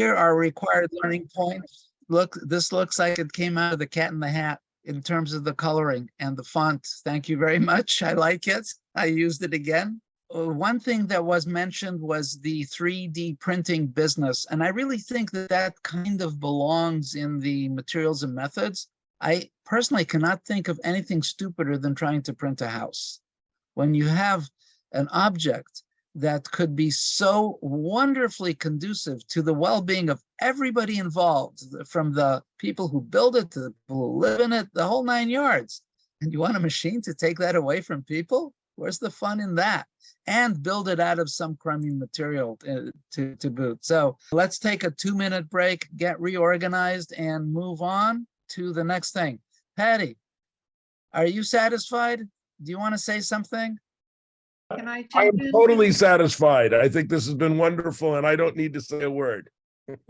here are required learning points. Look, this looks like it came out of the Cat in the Hat in terms of the coloring and the font. Thank you very much. I like it. I used it again. One thing that was mentioned was the 3D printing business. And I really think that that kind of belongs in the materials and methods. I personally cannot think of anything stupider than trying to print a house. When you have an object that could be so wonderfully conducive to the well-being of everybody involved, from the people who build it to the people who live in it, the whole 9 yards. And you want a machine to take that away from people? Where's the fun in that? And build it out of some crummy material to boot. So let's take a 2-minute break, get reorganized, and move on to the next thing. Patty, are you satisfied? Do you want to say something? Can I I'm totally satisfied. I think this has been wonderful, and I don't need to say a word.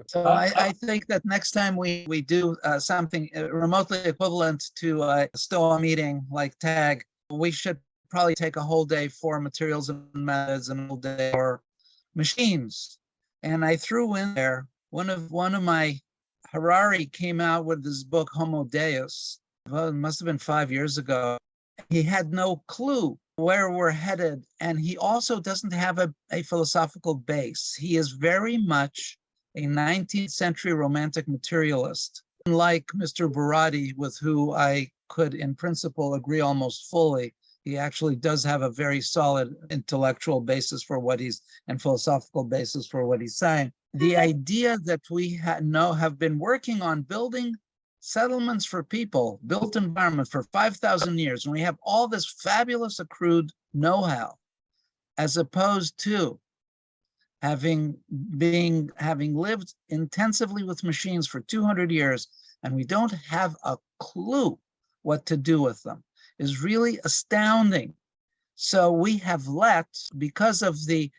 So I think that next time we do something remotely equivalent to a STOA meeting like TAG, we should probably take a whole day for materials and methods and a whole day for machines. And I threw in there one of my Harari came out with this book Homo Deus. Well, it must have been 5 years ago. He had no clue where we're headed, and he also doesn't have a philosophical base. He is very much a 19th century romantic materialist, like Mr. Barati, with who I could in principle agree almost fully. He actually does have a very solid intellectual basis for what he's, and philosophical basis for what he's saying. The idea that we have been working on building settlements for people, built environment for 5,000 years, and we have all this fabulous accrued know-how, as opposed to having lived intensively with machines for 200 years, and we don't have a clue what to do with them, is really astounding. So we have let, because of the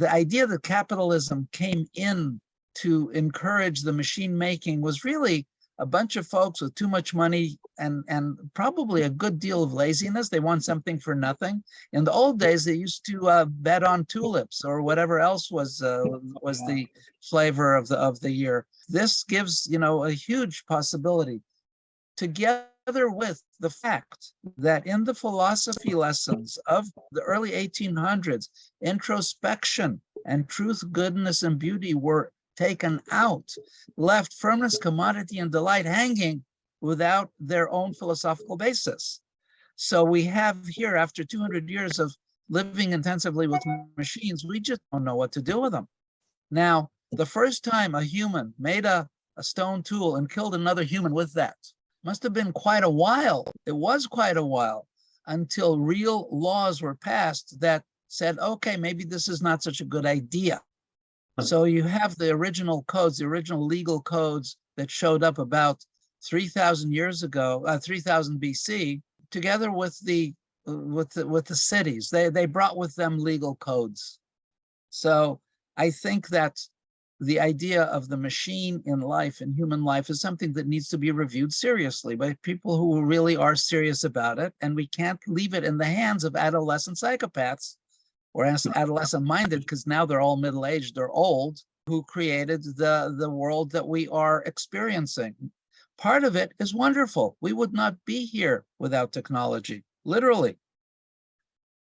idea that capitalism came in to encourage the machine making, was really a bunch of folks with too much money and probably a good deal of laziness. They want something for nothing. In the old days, they used to bet on tulips or whatever else was the flavor of the year. This gives, a huge possibility, together with the fact that in the philosophy lessons of the early 1800s, introspection and truth, goodness, and beauty were taken out, left firmness, commodity, and delight hanging without their own philosophical basis. So we have here, after 200 years of living intensively with machines, we just don't know what to do with them. Now, the first time a human made a stone tool and killed another human with that must have been quite a while. It was quite a while until real laws were passed that said, okay, maybe this is not such a good idea. So you have the original codes, the original legal codes that showed up about 3,000 years ago, 3,000 BC, together with the cities. They brought with them legal codes. So I think that the idea of the machine in life, in human life, is something that needs to be reviewed seriously by people who really are serious about it. And we can't leave it in the hands of adolescent psychopaths, or adolescent-minded, because now they're all middle-aged, they're old, who created the world that we are experiencing. Part of it is wonderful. We would not be here without technology, literally.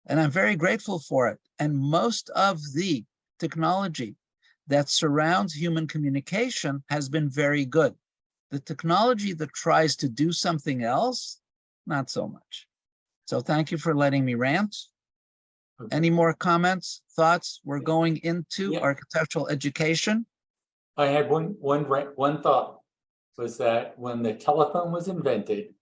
And I'm very grateful for it. And most of the technology that surrounds human communication has been very good. The technology that tries to do something else, not so much. So thank you for letting me rant. Okay. Any more comments, thoughts? We're going into architectural education. I had one thought, was that when the telephone was invented,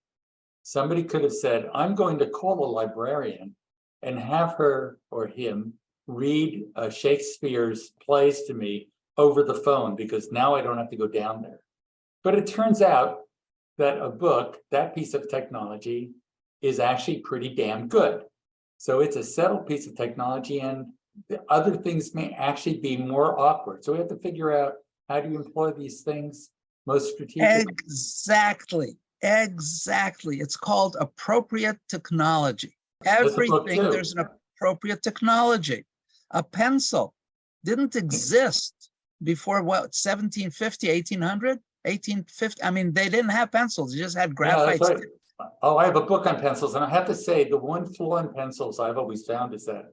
somebody could have said, I'm going to call a librarian and have her or him read Shakespeare's plays to me over the phone, because now I don't have to go down there. But it turns out that a book, that piece of technology, is actually pretty damn good. So it's a settled piece of technology, and the other things may actually be more awkward. So we have to figure out how to employ these things most strategically. Exactly. It's called appropriate technology. Everything, there's an appropriate technology. A pencil didn't exist before what, 1750, 1800, 1850. I mean, they didn't have pencils. You just had Yeah, graphite. that's right. Oh, I have a book on pencils, and I have to say, the one flaw in pencils I've always found is that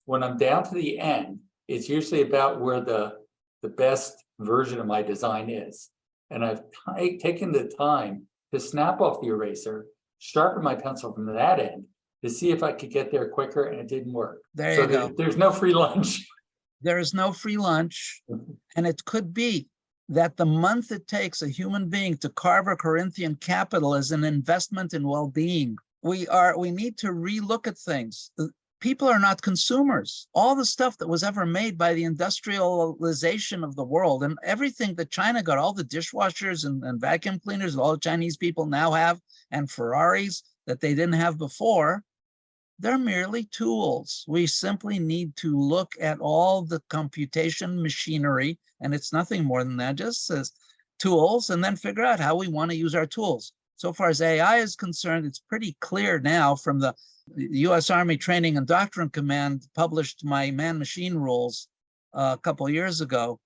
when I'm down to the end, it's usually about where the best version of my design is. And I've taken the time to snap off the eraser, sharpen my pencil from that end to see if I could get there quicker, and it didn't work. There So you go. there's no free lunch. There is no free lunch. And it could be that the month it takes a human being to carve a Corinthian capital is an investment in well-being. We need to relook at things. People are not consumers. All the stuff that was ever made by the industrialization of the world and everything that China got, all the dishwashers and vacuum cleaners that all the Chinese people now have, and Ferraris that they didn't have before, they're merely tools. We simply need to look at all the computation machinery, and it's nothing more than that, just as tools, and then figure out how we want to use our tools. So far as AI is concerned, it's pretty clear now from the U.S. Army Training and Doctrine Command published my man-machine rules a couple of years ago.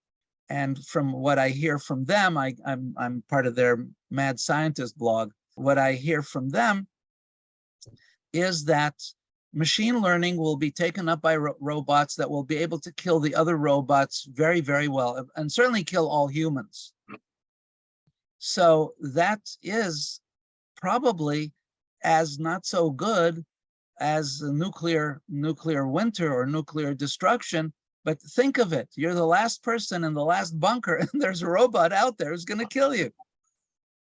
And from what I hear from them, I'm part of their Mad Scientist blog. What I hear from them is that machine learning will be taken up by robots that will be able to kill the other robots very, very well, and certainly kill all humans. So that is probably as not so good as a nuclear winter or nuclear destruction. But think of it, you're the last person in the last bunker and there's a robot out there who's going to kill you.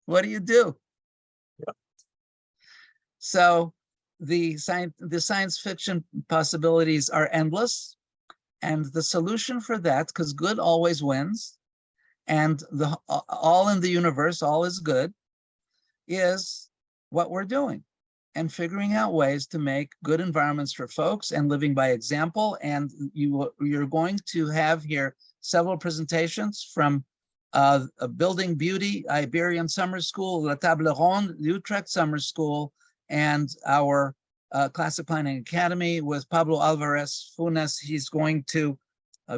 What do you do? Yeah. So the science fiction possibilities are endless, and the solution for that, because good always wins, and all in the universe, all is good, is what we're doing, and figuring out ways to make good environments for folks and living by example. And you're going to have here several presentations from Building Beauty, Iberian Summer School, La Table Ronde, the Utrecht Summer School, and our Classic Planning Academy with Pablo Alvarez Funes. He's going to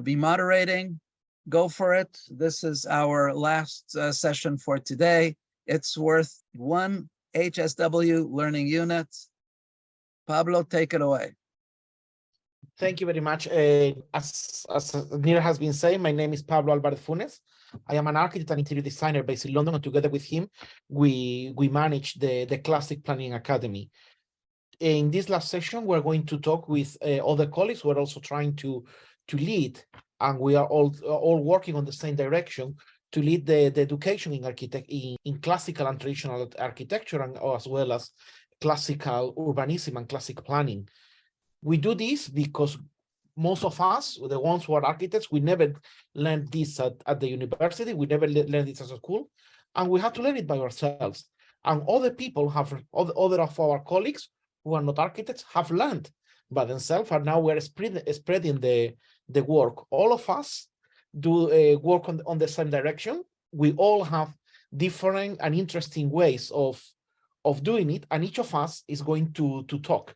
be moderating. Go for it. This is our last session for today. It's worth one HSW learning unit. Pablo, take it away. Thank you very much. As Nir has been saying, my name is Pablo Alvarez Funes. I am an architect and interior designer based in London, and together with him, we manage the Classic Planning Academy. In this last session, we're going to talk with other colleagues. We're also trying to lead, and we are all working on the same direction to lead the education in classical and traditional architecture, and as well as classical urbanism and classic planning. We do this because most of us, the ones who are architects, we never learned this at the university. We never learned this at school, and we have to learn it by ourselves. And other people other of our colleagues who are not architects have learned by themselves, and now we're spreading the work. All of us do work on the same direction. We all have different and interesting ways of doing it, and each of us is going to talk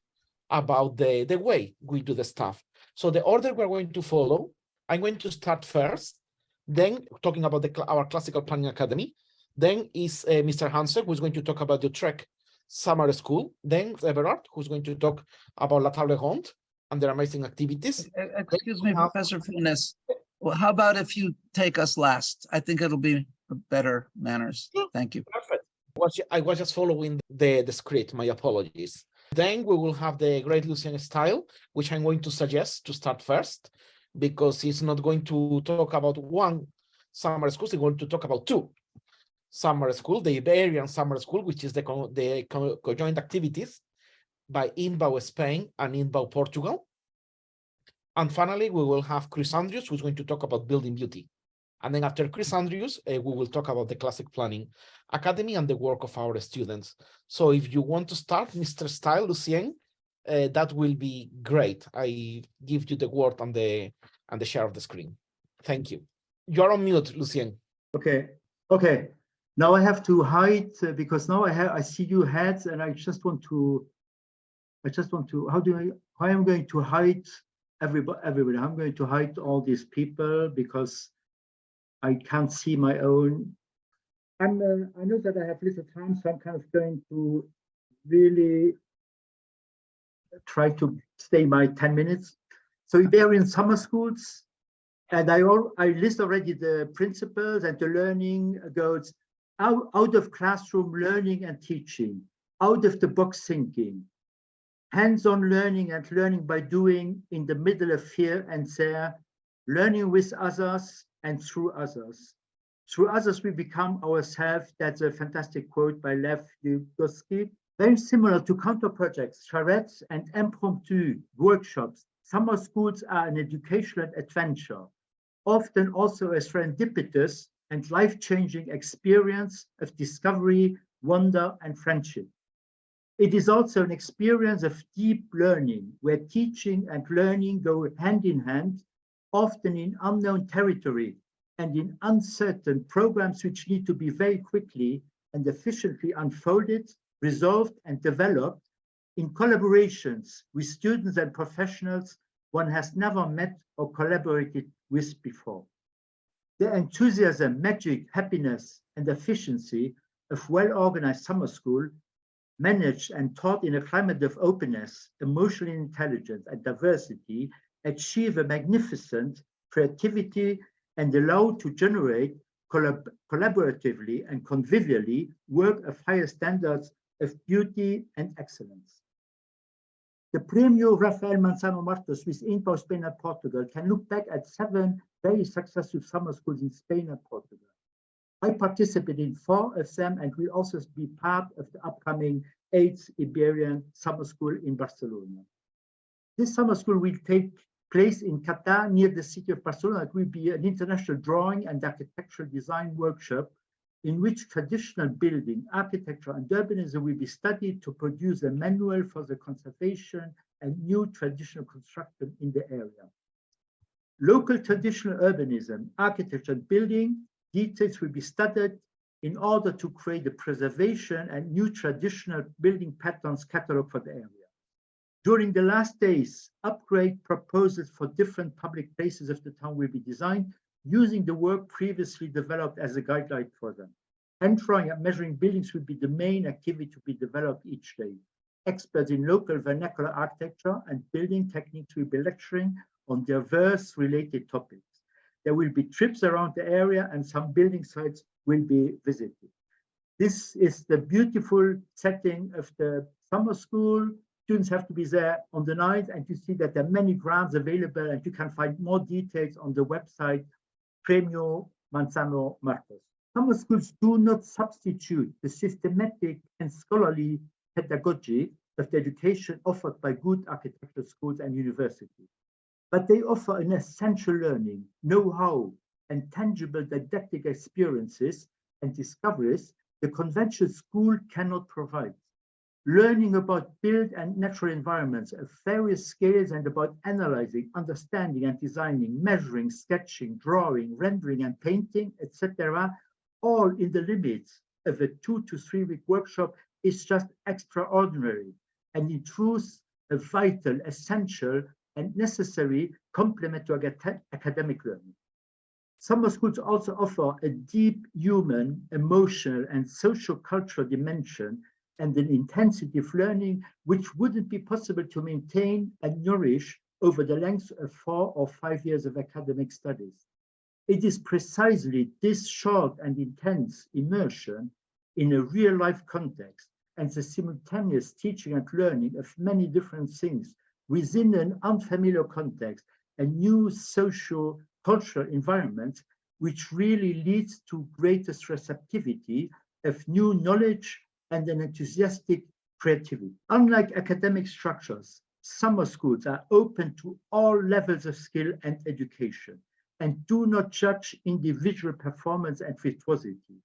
about the way we do the stuff. So the order we're going to follow, I'm going to start first, then talking about our Classical Planning Academy. Then is Mr. Hanssen, who's going to talk about the Utrecht Summer School. Then Everard, who's going to talk about La Table Ronde and their amazing activities. Excuse me, Professor Funes. Well, how about if you take us last? I think it'll be better manners. Thank you. Perfect. I was just following the script. My apologies. Then we will have the great Lucien style, which I'm going to suggest to start first, because he's not going to talk about one summer school, he's going to talk about two summer school, the Iberian Summer School, which is the conjoint activities by INTBAU Spain and INTBAU Portugal. And finally, we will have Chris Andrews, who's going to talk about Building Beauty. And then after Chris Andrews, we will talk about the Classic Planning Academy and the work of our students. So if you want to start, Mr. Style, Lucien, that will be great. I give you the word and the share of the screen. Thank you. You're on mute, Lucien. Okay. Now I have to hide because now I see you heads, and I just want to how am I going to hide everybody? I'm going to hide all these people because I can't see my own. I know that I have little time, so I'm kind of going to really try to stay my 10 minutes. So Iberian summer schools, and I list already the principles and the learning goes out of classroom learning and teaching, out of the box thinking, hands-on learning and learning by doing in the middle of fear and there, learning with others and through others. Through others, we become ourselves. That's a fantastic quote by Lev Vygotsky. Very similar to counter projects, charrettes and impromptu workshops. Summer schools are an educational adventure, often also a serendipitous and life-changing experience of discovery, wonder, and friendship. It is also an experience of deep learning, where teaching and learning go hand in hand, often in unknown territory and in uncertain programs which need to be very quickly and efficiently unfolded, resolved, and developed in collaborations with students and professionals one has never met or collaborated with before. The enthusiasm, magic, happiness, and efficiency of well-organized summer school, managed and taught in a climate of openness, emotional intelligence, and diversity, achieve a magnificent creativity and allow to generate collaboratively and convivially work of higher standards of beauty and excellence. The Premio Rafael Manzano Martos with INTBAU Spain and Portugal can look back at 7 very successful summer schools in Spain and Portugal. I participated in 4 of them and will also be part of the upcoming 8th Iberian Summer School in Barcelona. This summer school will take place in Qatar near the city of Barcelona. It will be an international drawing and architectural design workshop in which traditional building, architecture, and urbanism will be studied to produce a manual for the conservation and new traditional construction in the area. Local traditional urbanism, architecture, and building details will be studied in order to create a preservation and new traditional building patterns catalog for the area. During the last days, upgrade proposals for different public places of the town will be designed using the work previously developed as a guideline for them. Hand drawing and measuring buildings will be the main activity to be developed each day. Experts in local vernacular architecture and building techniques will be lecturing on diverse related topics. There will be trips around the area and some building sites will be visited. This is the beautiful setting of the summer school. Students have to be there on the night, and you see that there are many grants available, and you can find more details on the website Premio Manzano Martos. Summer schools do not substitute the systematic and scholarly pedagogy of the education offered by good architectural schools and universities, but they offer an essential learning, know-how, and tangible didactic experiences and discoveries the conventional school cannot provide. Learning about built and natural environments of various scales and about analyzing, understanding and designing, measuring, sketching, drawing, rendering and painting, etc., all in the limits of a 2 to 3 week workshop is just extraordinary and in truth a vital, essential and necessary complement to academic learning. Summer schools also offer a deep human, emotional and social-cultural dimension and an intensity of learning which wouldn't be possible to maintain and nourish over the length of 4 or 5 years of academic studies. It is precisely this short and intense immersion in a real-life context and the simultaneous teaching and learning of many different things within an unfamiliar context and new socio-cultural environment which really leads to greatest receptivity of new knowledge and an enthusiastic creativity. Unlike academic structures, summer schools are open to all levels of skill and education and do not judge individual performance and virtuosity.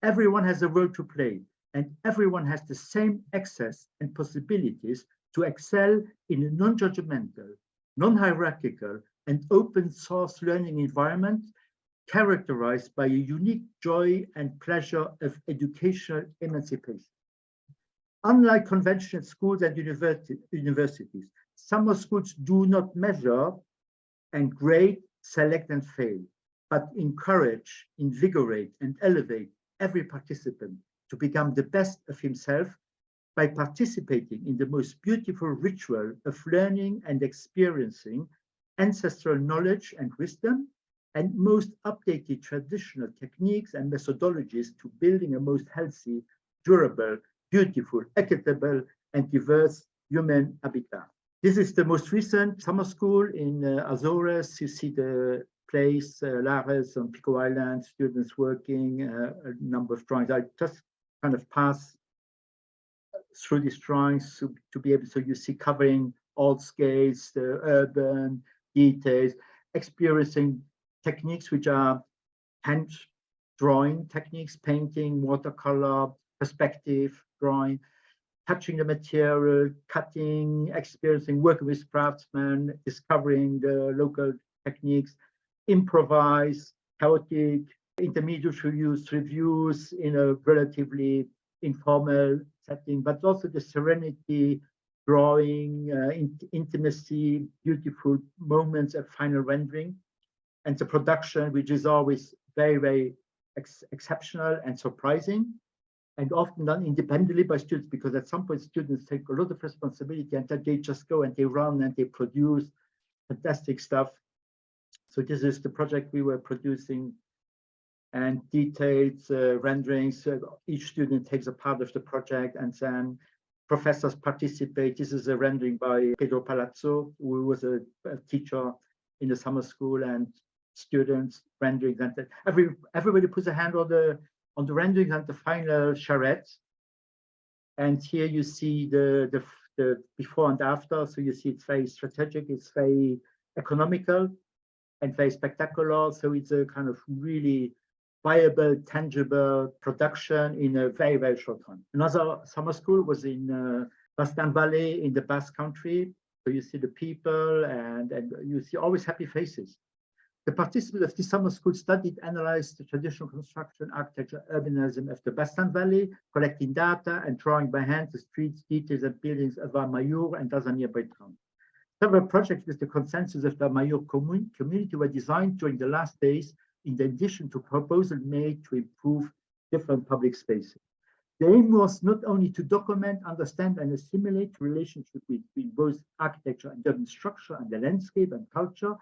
Everyone has a role to play and everyone has the same access and possibilities to excel in a non-judgmental, non-hierarchical and open source learning environment characterized by a unique joy and pleasure of educational emancipation. Unlike conventional schools and universities, summer schools do not measure and grade, select and fail. but encourage, invigorate, and elevate every participant to become the best of himself by participating in the most beautiful ritual of learning and experiencing ancestral knowledge and wisdom, and most updated traditional techniques and methodologies to building a most healthy, durable, beautiful, equitable, and diverse human habitat. This is the most recent summer school in Azores. You see the place, Lares on Pico Island, students working, a number of drawings. I just kind of pass through these drawings to be able, so you see covering all scales, the urban details, experiencing techniques which are hand drawing techniques, painting, watercolor, perspective drawing, touching the material, cutting, experiencing, working with craftsmen, discovering the local techniques, improvise, chaotic, intermediate use, reviews in a relatively informal setting, but also the serenity, drawing, intimacy, beautiful moments of final rendering, and the production, which is always very, very exceptional and surprising, and often done independently by students, because at some point students take a lot of responsibility and then they just go and they run and they produce fantastic stuff. So this is the project we were producing, and detailed renderings. Each student takes a part of the project, and then professors participate. This is a rendering by Pedro Palazzo, who was a teacher in the summer school, and students rendering. And everybody puts a hand on the rendering and the final charrette. And here you see the before and after. So you see it's very strategic, it's very economical, and very spectacular. So it's a kind of really viable, tangible production in a very, very short time. Another summer school was in Basque Valley in the Basque Country. So you see the people and you see always happy faces. The participants of this summer school studied, analyzed the traditional construction, architecture, urbanism of the Basque Valley, collecting data and drawing by hand the streets, details, and buildings of Mayor and other nearby towns. Several projects with the consensus of the Mayor community were designed during the last days, in addition to proposals made to improve different public spaces. The aim was not only to document, understand, and assimilate the relationship between both architecture and urban structure and the landscape and culture,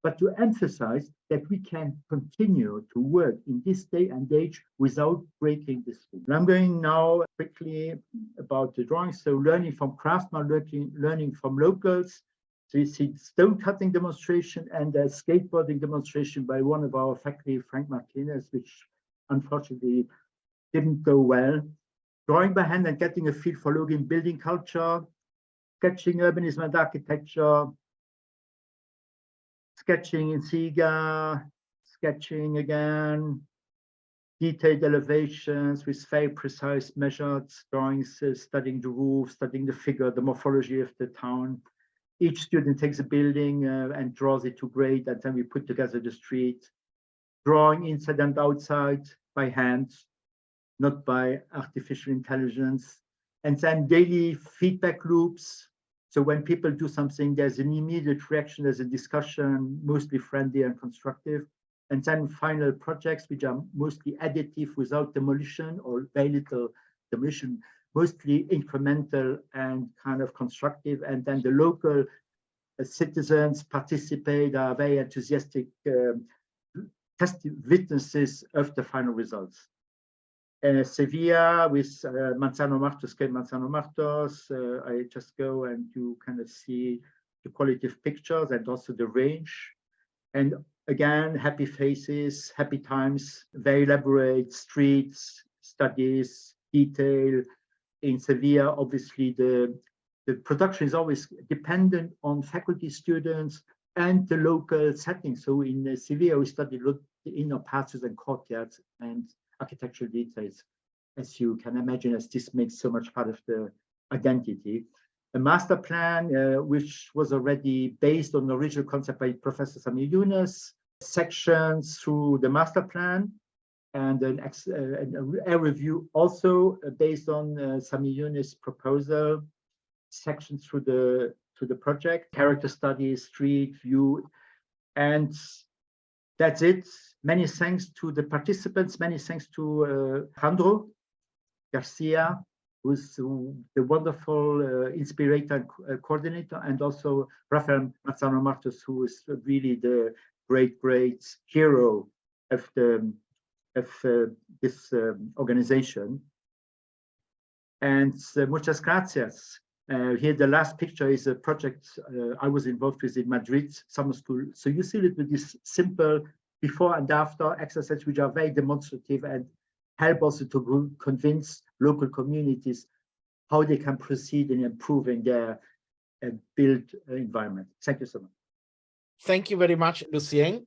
but to emphasize that we can continue to work in this day and age without breaking this rule. I'm going now quickly about the drawings. So learning from craftsmen, learning from locals. So you see stone cutting demonstration and a skateboarding demonstration by one of our faculty, Frank Martinez, which unfortunately didn't go well. Drawing by hand and getting a feel for local building culture, sketching urbanism and architecture, sketching in Siga, sketching again, detailed elevations with very precise measured drawings, studying the roof, studying the figure, the morphology of the town. Each student takes a building and draws it to grade, and then we put together the street, drawing inside and outside by hand, not by artificial intelligence. And then daily feedback loops. So when people do something, there's an immediate reaction, there's a discussion, mostly friendly and constructive. And then final projects, which are mostly additive without demolition or very little demolition, mostly incremental and kind of constructive. And then the local citizens participate, are very enthusiastic witnesses of the final results. Sevilla with Manzano Martos, Manzano Martos. I just go and you kind of see the quality of pictures and also the range. And again, happy faces, happy times, very elaborate streets, studies, detail. In Sevilla, obviously, the production is always dependent on faculty, students, and the local setting. So in Sevilla, we studied the inner passages and courtyards and architectural details, as you can imagine, as this makes so much part of the identity. A master plan, which was already based on the original concept by Professor Samir Yunus, sections through the master plan, and a review also based on Samir Yunus' proposal, sections through the project, character studies, street view, and that's it. Many thanks to the participants, many thanks to Alejandro, Garcia, who's the wonderful inspirator and coordinator, and also Rafael Mazzano Martos, who is really the great hero of this organization. And muchas gracias. Here, the last picture is a project I was involved with in Madrid summer school. So you see it with this simple before and after exercise, which are very demonstrative and help also to convince local communities how they can proceed in improving their built environment. Thank you so much. Thank you very much, Lucien.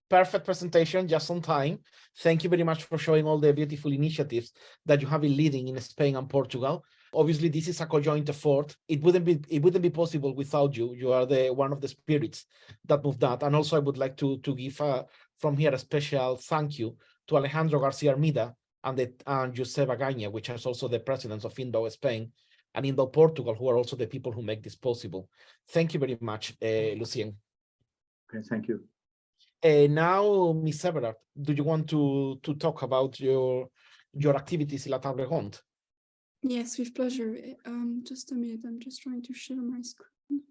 Perfect presentation, just on time. Thank you very much for showing all the beautiful initiatives that you have been leading in Spain and Portugal. Obviously, this is a conjoint effort. It wouldn't be possible without you. You are one of the spirits that moved that. And also, I would like to give from here a special thank you to Alejandro Garcia Hermida and Joseba Gaña, which is also the presidents of INTBAU Spain and INTBAU Portugal, who are also the people who make this possible. Thank you very much, Lucien. Okay, thank you. Now, Ms. Everard, do you want to talk about your activities in La Table Ronde? Yes, with pleasure. Just a minute, I'm just trying to share my screen.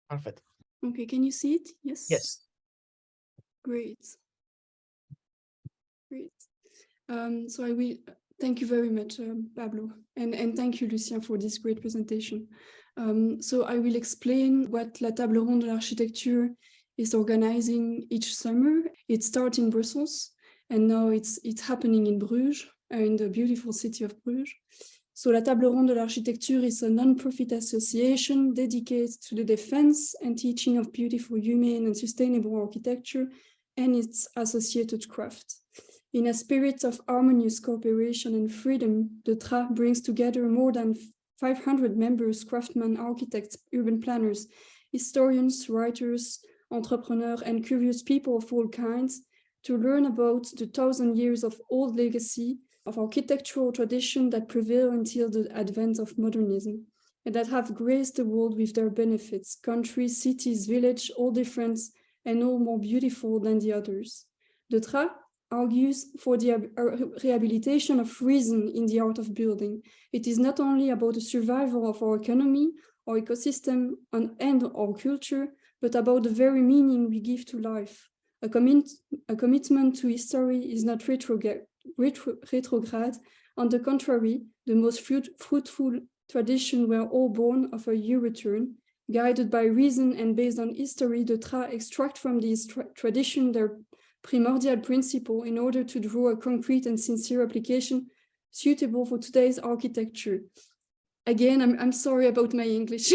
Perfect. Okay, can you see it? Yes? Yes. Great. Great. So I will thank you very much, Pablo, and thank you, Lucien, for this great presentation. So I will explain what La Table Ronde de l'Architecture is organizing each summer. It starts in Brussels, and now it's happening in Bruges, in the beautiful city of Bruges. So La Table Ronde de l'Architecture is a non-profit association dedicated to the defense and teaching of beautiful, humane and sustainable architecture and its associated craft. In a spirit of harmonious cooperation and freedom, the TRA brings together more than 500 members, craftsmen, architects, urban planners, historians, writers, entrepreneurs, and curious people of all kinds to learn about the 1,000 years of old legacy of architectural tradition that prevail until the advent of modernism, and that have graced the world with their benefits, countries, cities, villages, all different and all more beautiful than the others. The TRA argues for the rehabilitation of reason in the art of building. It is not only about the survival of our economy, our ecosystem, and our culture, but about the very meaning we give to life. A commitment to history is not retrograde. On the contrary, the most fruitful tradition were all born of a U-return. Guided by reason and based on history, the TRA extract from this tradition their primordial principle in order to draw a concrete and sincere application suitable for today's architecture. Again, I'm sorry about my English.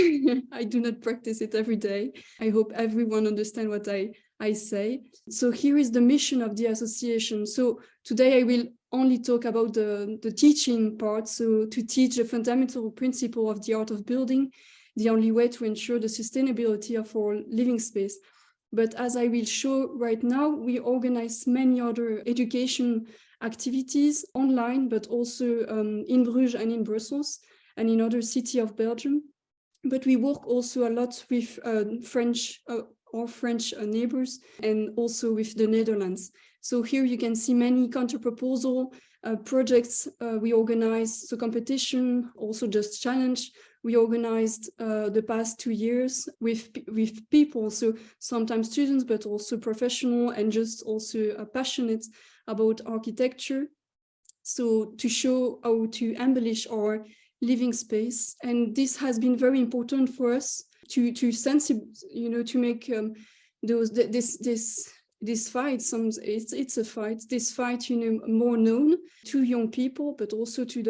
I do not practice it every day. I hope everyone understands what I say. So here is the mission of the association. So today I will only talk about the teaching part. So to teach the fundamental principle of the art of building, the only way to ensure the sustainability of our living space. But as I will show right now, we organize many other education activities online, but also in Bruges and in Brussels and in other cities of Belgium. But we work also a lot with our French neighbors and also with the Netherlands. So here you can see many counter-proposal projects we organize, so competition, also just challenge. We organized the past 2 years with people, so sometimes students, but also professional and just also passionate about architecture. So to show how to embellish our living space, and this has been very important for us to make this fight. It's a fight. This fight, more known to young people, but also to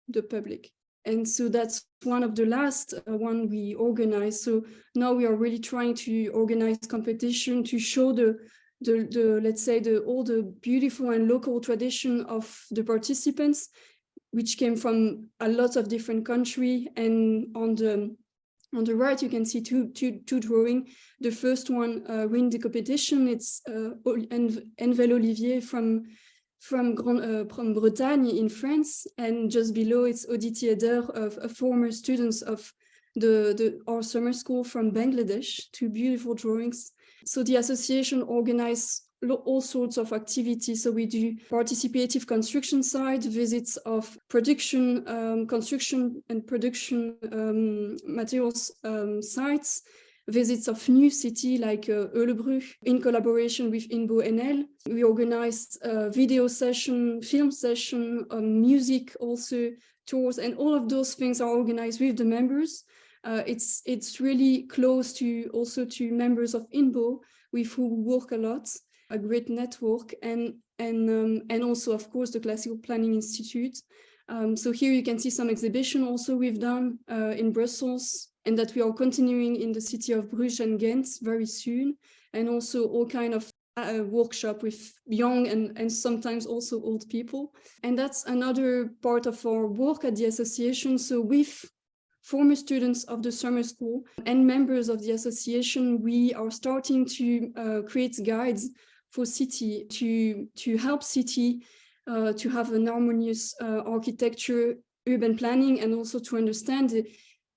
the public. And so that's one of the last one we organized. So now we are really trying to organize competition to show let's say all the beautiful and local tradition of the participants, which came from a lot of different countries. And on the right, you can see two drawings. The first one win the competition. It's Envel Olivier from Bretagne in France, and just below it's Oditi Eder, a former students of our summer school from Bangladesh. Two beautiful drawings. So the association organized all sorts of activities. So we do participative construction site, visits of production, construction and production materials sites, visits of new city like Ölebrug in collaboration with INTBAU NL. We organized a video session, film session, music also, tours, and all of those things are organized with the members. It's really close to also to members of INTBAU with who work a lot, a great network, and also of course the Classical Planning Institute. So here you can see some exhibition also we've done in Brussels, and that we are continuing in the city of Bruges and Ghent very soon, and also all kind of workshop with young and sometimes also old people. And that's another part of our work at the association. So with former students of the summer school and members of the association, we are starting to create guides for city to help city to have an harmonious architecture, urban planning, and also to understand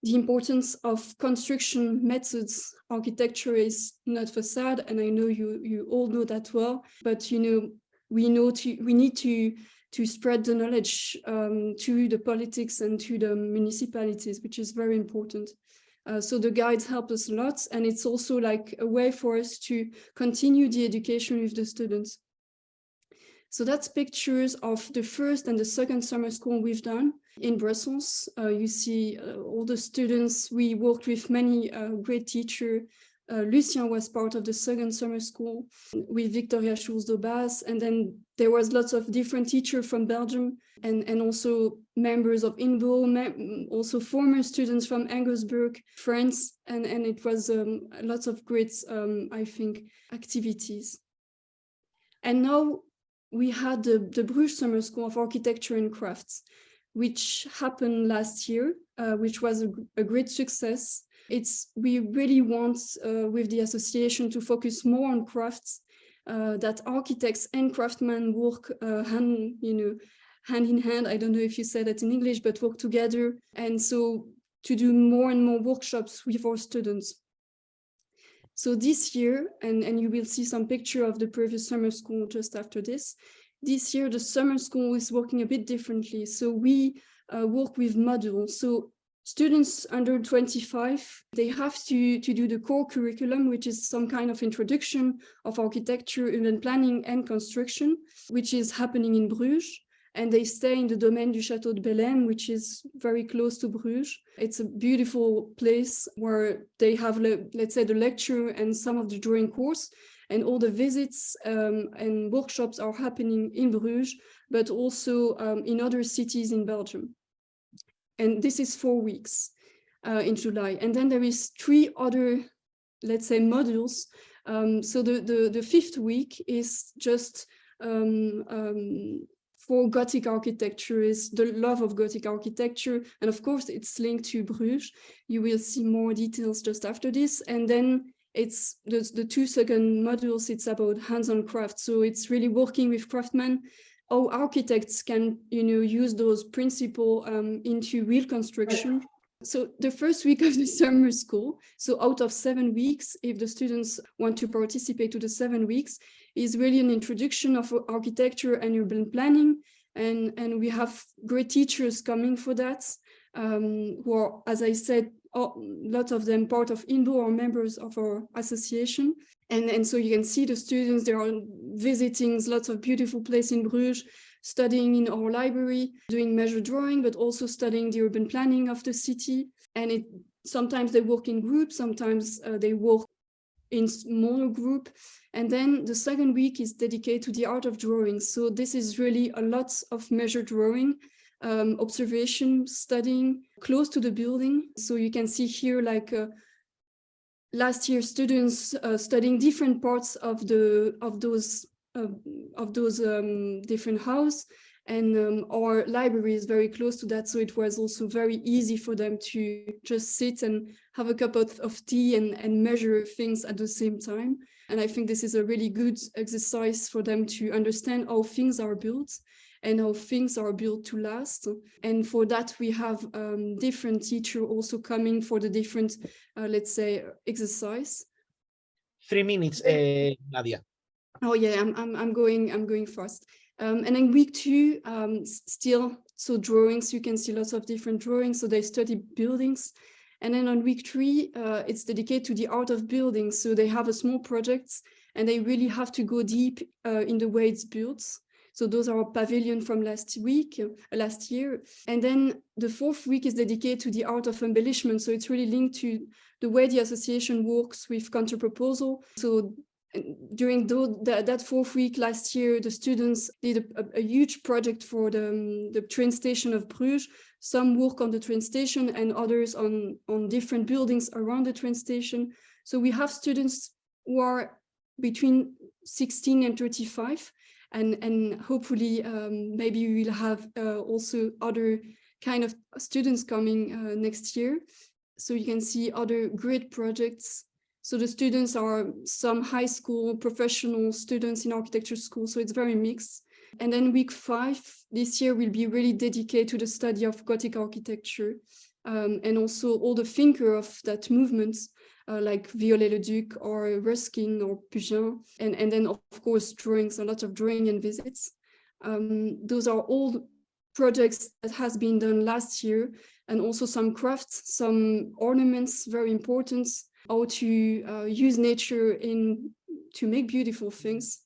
the importance of construction methods. Architecture is not facade, and I know you all know that well, but you know, we need to spread the knowledge to the politics and to the municipalities, which is very important. So the guides help us a lot, and it's also like a way for us to continue the education with the students. So that's pictures of the first and the second summer school we've done in Brussels. You see all the students. We worked with many great teachers. Lucien was part of the second summer school with Victoria Schulz-Dobas, and then there was lots of different teachers from Belgium and also members of INTBAU, also former students from Engelsberg, France, and it was lots of great, I think, activities. And now we had the Bruges Summer School of Architecture and Crafts, which happened last year, which was a great success. We really want with the association to focus more on crafts, that architects and craftsmen work hand in hand. I don't know if you said that in English, but work together. And so to do more and more workshops with our students. So this year, and you will see some picture of the previous summer school just after this. This year, the summer school is working a bit differently. So we work with modules. So students under 25, they have to do the core curriculum, which is some kind of introduction of architecture, urban planning and construction, which is happening in Bruges. And they stay in the domaine du Château de Belém, which is very close to Bruges. It's a beautiful place where they have, let's say, the lecture and some of the drawing course, and all the visits and workshops are happening in Bruges, but also in other cities in Belgium. And this is 4 weeks in July. And then there is 3 other, let's say, modules. So the 5th week is just for Gothic architecture, is the love of Gothic architecture. And of course, it's linked to Bruges. You will see more details just after this. And then it's the 2 second modules, it's about hands-on craft. So it's really working with craftsmen. How architects can, use those principles into real construction. So the first week of the summer school, so out of 7 weeks, if the students want to participate to the 7 weeks, is really an introduction of architecture and urban planning. And we have great teachers coming for that, who are, as I said, lots of them part of INTBAU or members of our association. And so you can see the students, they are visiting lots of beautiful places in Bruges, studying in our library, doing measure drawing, but also studying the urban planning of the city. And sometimes they work in groups, sometimes they work in smaller group. And then the second week is dedicated to the art of drawing. So this is really a lot of measure drawing, observation, studying close to the building. So you can see here, like last year, students studying different parts of those different houses, and our library is very close to that. So it was also very easy for them to just sit and have a cup of tea and measure things at the same time. And I think this is a really good exercise for them to understand how things are built and how things are built to last. And for that, we have different teachers also coming for the different, let's say, exercise. 3 minutes, Nadia. Oh yeah, I'm going fast. And then week 2, still so drawings. You can see lots of different drawings. So they study buildings. And then on week 3, it's dedicated to the art of building. So they have a small projects, and they really have to go deep in the way it's built. So those are a pavilion from last year. And then the 4th week is dedicated to the art of embellishment. So it's really linked to the way the association works with counterproposal. So during that 4th week last year, the students did a huge project for the train station of Bruges. Some work on the train station and others on different buildings around the train station. So we have students who are between 16 and 35. And hopefully maybe we will have also other kind of students coming next year. So you can see other great projects. So the students are some high school professional students in architecture school. So it's very mixed. And then week 5 this year will be really dedicated to the study of Gothic architecture and also all the thinkers of that movement. Like Viollet-le-Duc or Ruskin or Pugin, and then of course drawings, a lot of drawing and visits. Those are all projects that has been done last year, and also some crafts, some ornaments, very important, how to use nature to make beautiful things.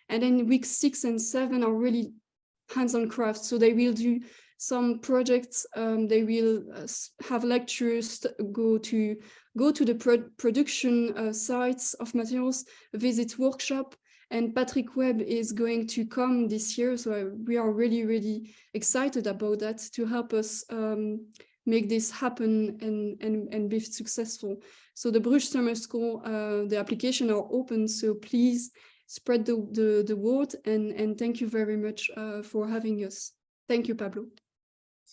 And then week 6 and 7 are really hands-on crafts. So they will do some projects, they will have lectures, go to the production sites of materials, visit workshop, and Patrick Webb is going to come this year. So we are really, really excited about that to help us make this happen and be successful. So the Bruges Summer School, the application are open, so please spread the word, and thank you very much for having us. Thank you, Pablo.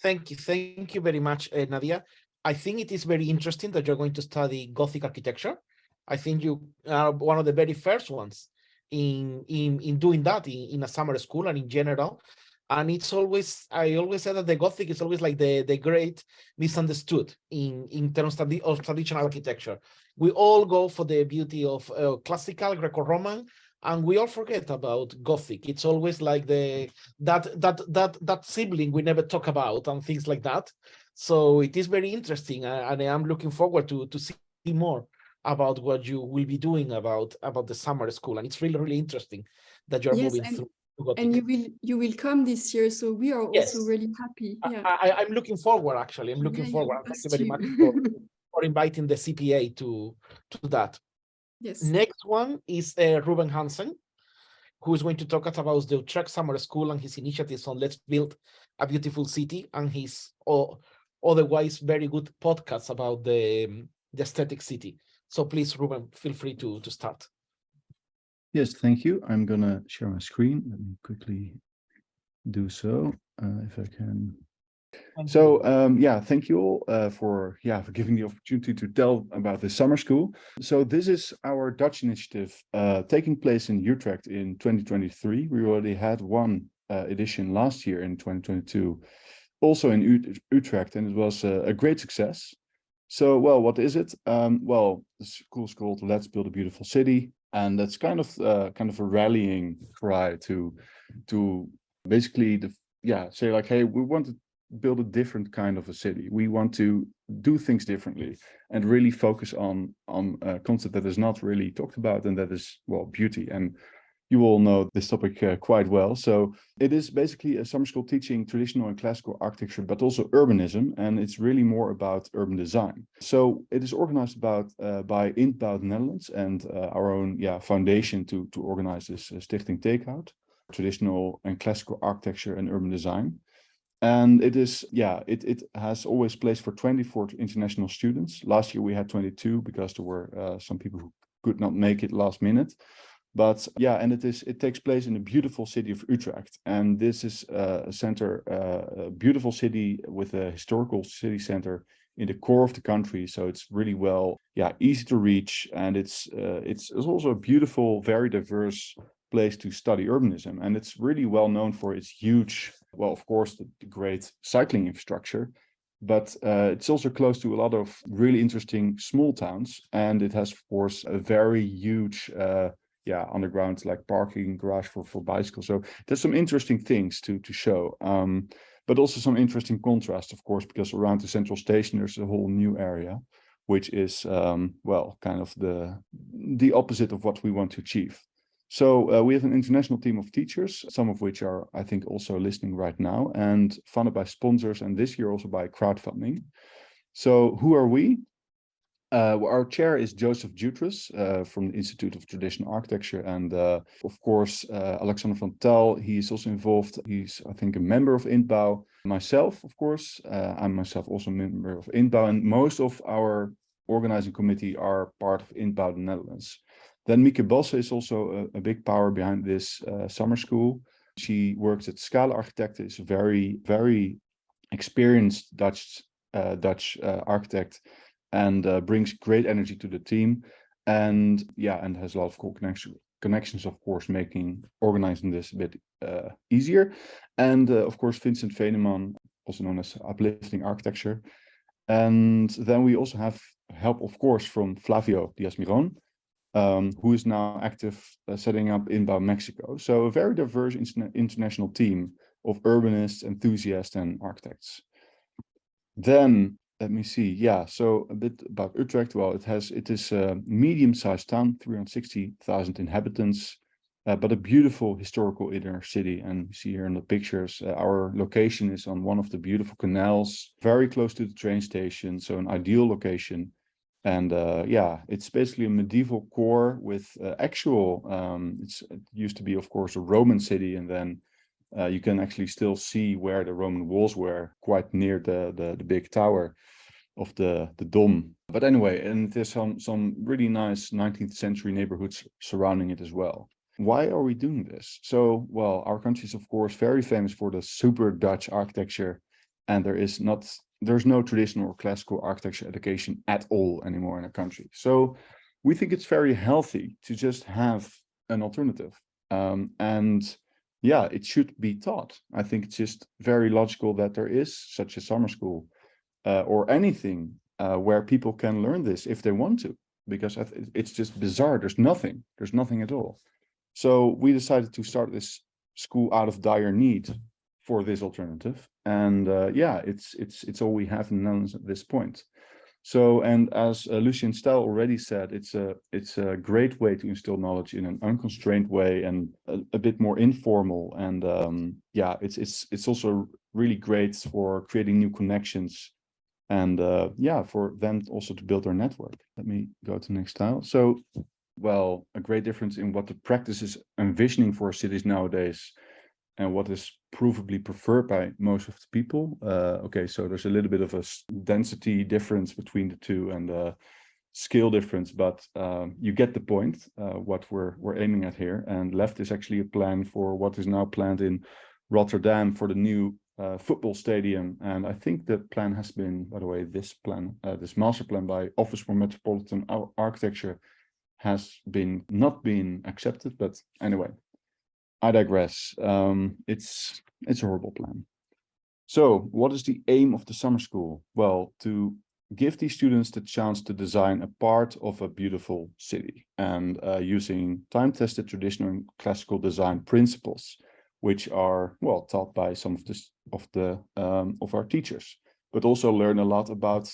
Thank you very much, Nadia. I think it is very interesting that you're going to study Gothic architecture. I think you are one of the very first ones in doing that in a summer school and in general. And it's always, I always say that the Gothic is always like the great misunderstood in terms of traditional architecture. We all go for the beauty of classical Greco-Roman, and we all forget about Gothic. It's always like that sibling we never talk about and things like that. So it is very interesting, and I am looking forward to see more about what you will be doing about the summer school. And it's really, really interesting that you're moving through Gothic. And you will come this year, so we are also really happy. Yeah, I'm looking forward. Actually, I'm looking forward. Thank you very much for inviting the CPA to that. Yes. Next one is Ruben Hanssen, who is going to talk about the Utrecht Summer School and his initiatives on Let's Build a Beautiful City, and his otherwise very good podcasts about the aesthetic city. So please, Ruben, feel free to start. Yes, thank you. I'm gonna share my screen. Let me quickly do so, if I can. So thank you all for giving the opportunity to tell about the summer school. So this is our Dutch initiative taking place in Utrecht in 2023. We already had one edition last year in 2022, also in Utrecht, and it was a great success. So, well, what is it? Well, the school is called Let's Build a Beautiful City, and that's kind of a rallying cry to basically say like, hey, we want to build a different kind of a city. We want to do things differently and really focus on a concept that is not really talked about, and that is, well, beauty. And you all know this topic quite well. So it is basically a summer school teaching traditional and classical architecture, but also urbanism, and it's really more about urban design. So it is organized by INTBAU Netherlands and our own foundation to organize this Stichting Takeout, traditional and classical architecture and urban design. And it is, it has always place for 24 international students. Last year we had 22 because there were some people who could not make it last minute. But and it takes place in the beautiful city of Utrecht. And this is a beautiful city with a historical city center in the core of the country. So it's really easy to reach. And it's also a beautiful, very diverse place to study urbanism. And it's really well known for its huge, well, of course, the great cycling infrastructure, but it's also close to a lot of really interesting small towns. And it has, of course, a very huge underground like parking garage for bicycles. So there's some interesting things to show, but also some interesting contrast, of course, because around the central station there's a whole new area, which is kind of the opposite of what we want to achieve. So we have an international team of teachers, some of which are, I think, also listening right now, and funded by sponsors, and this year also by crowdfunding. So who are we? Our chair is Joseph Jutras from the Institute of Traditional Architecture, and of course Alexander van Tel. He's also involved. He's, I think, a member of INTBAU. Myself, of course, I'm myself also a member of INTBAU, and most of our organizing committee are part of INTBAU the Netherlands. Then Mieke Bosse is also a big power behind this summer school. She works at Scala Architecten, is a very, very experienced Dutch architect, and brings great energy to the team, and has a lot of connections, of course, organizing this a bit easier. And of course, Vincent Veneman, also known as Uplifting Architecture. And then we also have help, of course, from Flavio Diaz Miron, who is now active setting up INTBAU Mexico. So a very diverse international team of urbanists, enthusiasts, and architects. Then let me see. So a bit about Utrecht. Well, it is a medium-sized town, 360,000 inhabitants, but a beautiful historical inner city. And you see here in the pictures, our location is on one of the beautiful canals, very close to the train station. So an ideal location. And it's basically a medieval core with it used to be, of course, a Roman city, and then you can actually still see where the Roman walls were, quite near the big tower of the Dom. But anyway, and there's some really nice 19th century neighborhoods surrounding it as well. Why are we doing this? So, well, our country is, of course, very famous for the super Dutch architecture, and there's no traditional or classical architecture education at all anymore in our country. So we think it's very healthy to just have an alternative. It should be taught. I think it's just very logical that there is such a summer school or anything where people can learn this if they want to, because it's just bizarre. There's nothing at all. So we decided to start this school out of dire need for this alternative. And it's all we have in the Netherlands at this point. So, and as Lucien Stijl already said, it's a great way to instill knowledge in an unconstrained way and a bit more informal. And it's also really great for creating new connections and for them also to build their network. Let me go to the next tile. So, well, a great difference in what the practice is envisioning for cities nowadays and what is provably preferred by most of the people. So there's a little bit of a density difference between the two and scale difference, but you get the point, what we're aiming at here. And left is actually a plan for what is now planned in Rotterdam for the new football stadium. And I think the plan has been, by the way, this master plan by Office for Metropolitan Architecture has not been accepted, but anyway, I digress. It's a horrible plan. So what is the aim of the summer school? Well, to give these students the chance to design a part of a beautiful city and using time-tested traditional and classical design principles, which are, well, taught by some of our teachers, but also learn a lot about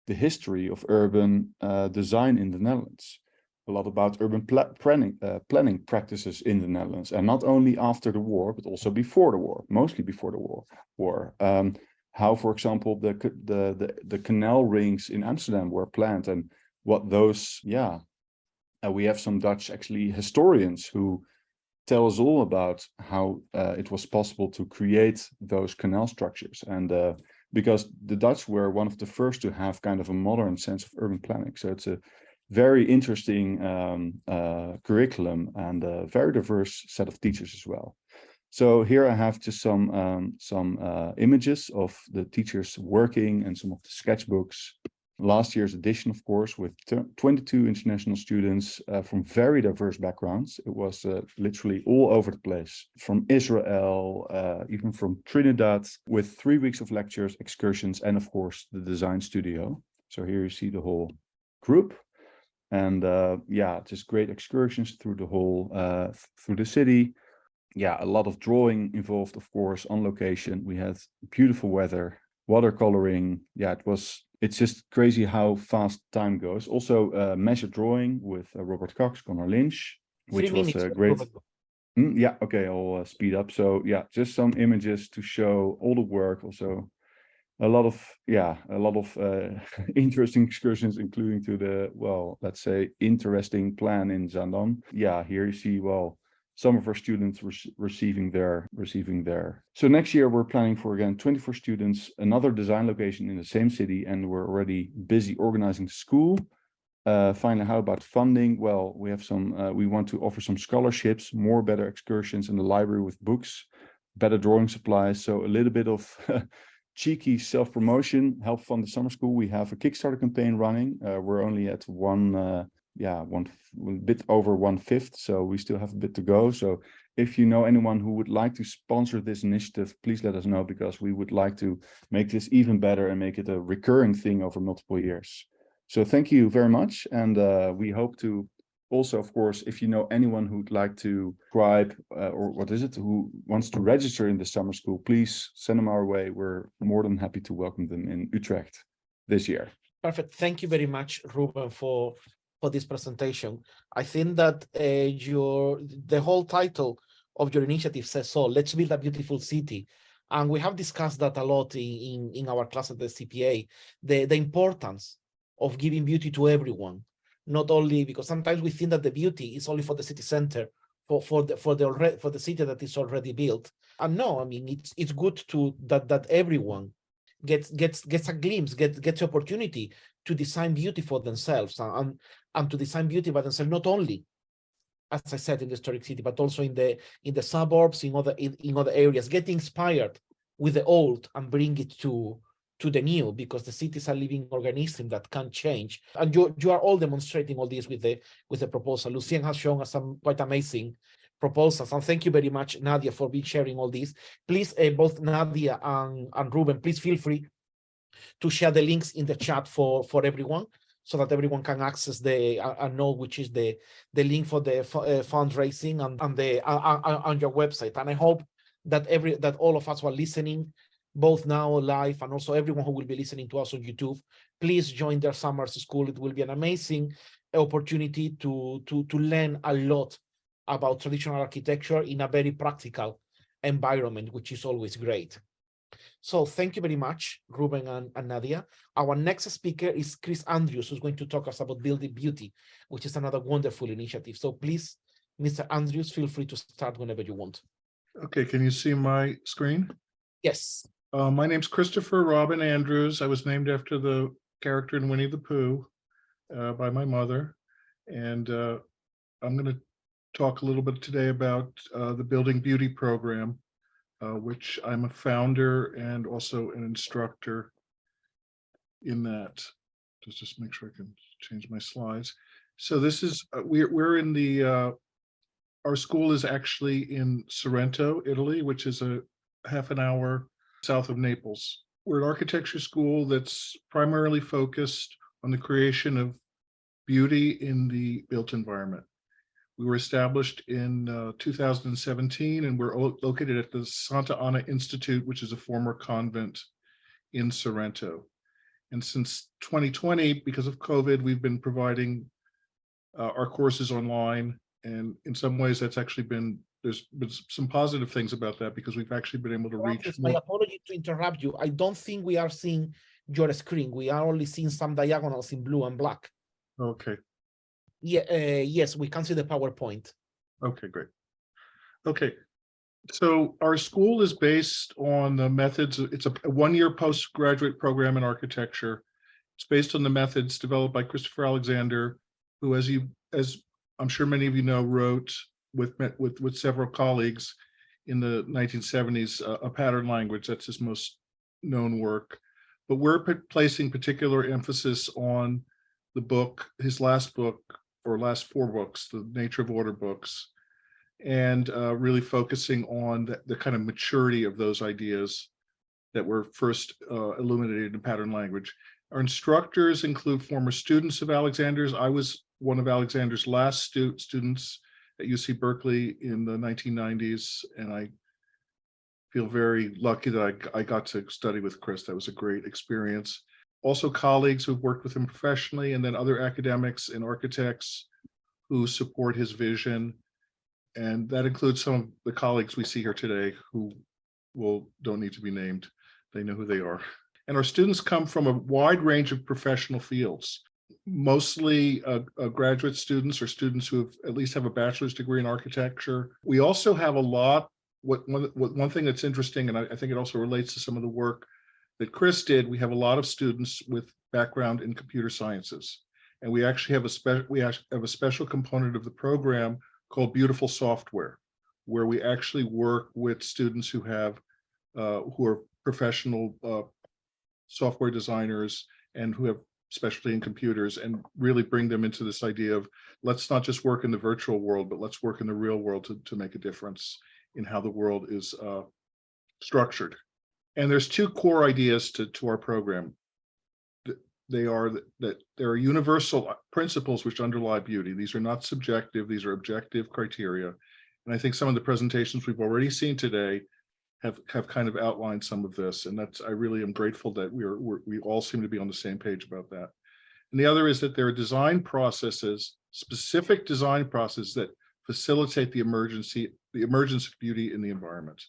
the history of urban design in the Netherlands. A lot about urban planning practices in the Netherlands, and not only after the war, but also before the war, mostly before the war. How, for example, the canal rings in Amsterdam were planned, and what those, we have some Dutch historians who tell us all about how it was possible to create those canal structures, and because the Dutch were one of the first to have kind of a modern sense of urban planning. So it's a very interesting curriculum and a very diverse set of teachers as well. So here I have just some images of the teachers working and some of the sketchbooks. Last year's edition, of course, with 22 international students from very diverse backgrounds. It was literally all over the place, from Israel, even from Trinidad, with 3 weeks of lectures, excursions, and of course the design studio. So here you see the whole group. And yeah, just great excursions through the whole through the city. Yeah, a lot of drawing involved, of course, on location. We had beautiful weather, watercoloring. Yeah, it's just crazy how fast time goes. Also, measured drawing with Robert Cox, Connor Lynch, which 3 was minutes. great. Yeah, okay, I'll speed up. So yeah, just some images to show all the work. Also, a lot of interesting excursions, including to the, well, let's say, interesting plan in Zaandam. Yeah, here you see, well, some of our students receiving their. So next year we're planning for, again, 24 students, another design location in the same city, and we're already busy organizing the school. Finally, how about funding? Well, we have some, we want to offer some scholarships, more better excursions in the library with books, better drawing supplies. So a little bit of cheeky self-promotion, help fund the summer school. We have a Kickstarter campaign running. We're only at one bit over 1/5, so we still have a bit to go. So if you know anyone who would like to sponsor this initiative, please let us know, because we would like to make this even better and make it a recurring thing over multiple years. So thank you very much, and we hope to also, of course, if you know anyone who'd like to subscribe who wants to register in the summer school, please send them our way. We're more than happy to welcome them in Utrecht this year. Perfect. Thank you very much, Ruben, for this presentation. I think that the whole title of your initiative says so. Let's build a beautiful city. And we have discussed that a lot in our class at the CPA, the importance of giving beauty to everyone, not only because sometimes we think that the beauty is only for the city center, for the city that is already built. And no, I mean, it's good to that everyone gets a glimpse, gets the opportunity to design beauty for themselves, and to design beauty by themselves, not only, as I said, in the historic city, but also in the suburbs, in other areas. Get inspired with the old and bring it to the new, because the city is a living organism that can change. And you are all demonstrating all this with the proposal. Lucien has shown us some quite amazing proposals, and thank you very much, Nadia, for sharing all this. Please, both Nadia and Ruben, please feel free to share the links in the chat for everyone, so that everyone can access and know which is the link for the fundraising on your website. And I hope that all of us who are listening, both now live and also everyone who will be listening to us on YouTube, please join their summer school. It will be an amazing opportunity to learn a lot about traditional architecture in a very practical environment, which is always great. So thank you very much, Ruben and Nadia. Our next speaker is Chris Andrews, who's going to talk us about Building Beauty, which is another wonderful initiative. So please, Mr. Andrews, feel free to start whenever you want. Okay, can you see my screen? Yes. My name's Christopher Robin Andrews. I was named after the character in Winnie the Pooh by my mother. And I'm going to talk a little bit today about the Building Beauty program, which I'm a founder and also an instructor in that. Just make sure I can change my slides. So this is, we're in the, our school is actually in Sorrento, Italy, which is a half an hour south of Naples. We're an architecture school that's primarily focused on the creation of beauty in the built environment. We were established in 2017, and we're located at the Santa Ana Institute, which is a former convent in Sorrento. And since 2020, because of COVID, we've been providing our courses online. And in some ways, that's actually been, there's been some positive things about that, because we've actually been able to reach. My apology to interrupt you. I don't think we are seeing your screen. We are only seeing some diagonals in blue and black. Okay. Yeah. Yes, we can see the PowerPoint. Okay, great. Okay. So our school is based on the methods. It's a one-year postgraduate program in architecture. It's based on the methods developed by Christopher Alexander, who, as I'm sure many of you know, wrote with several colleagues in the 1970s a pattern language. That's his most known work. But we're placing particular emphasis on the book, his last book, or last 4 books, the Nature of Order books, and really focusing on the kind of maturity of those ideas that were first illuminated in pattern language. Our instructors include former students of Alexander's. I was one of Alexander's last students at UC Berkeley in the 1990s, and I feel very lucky that I got to study with Chris. That was a great experience. Also colleagues who've worked with him professionally, and then other academics and architects who support his vision. And that includes some of the colleagues we see here today who don't need to be named. They know who they are. And our students come from a wide range of professional fields, mostly graduate students or students who at least have a bachelor's degree in architecture. We also have a lot, one thing that's interesting, and I think it also relates to some of the work that Chris did, we have a lot of students with background in computer sciences. And we actually have a special component of the program called Beautiful Software, where we actually work with students who are professional software designers and who have specialty in computers, and really bring them into this idea of, let's not just work in the virtual world, but let's work in the real world to make a difference in how the world is structured. And there's two core ideas to our program. They are that there are universal principles which underlie beauty. These are not subjective, these are objective criteria. And I think some of the presentations we've already seen today have kind of outlined some of this. And I really am grateful that we all seem to be on the same page about that. And the other is that there are design processes, specific design processes that facilitate the emergence of beauty in the environment.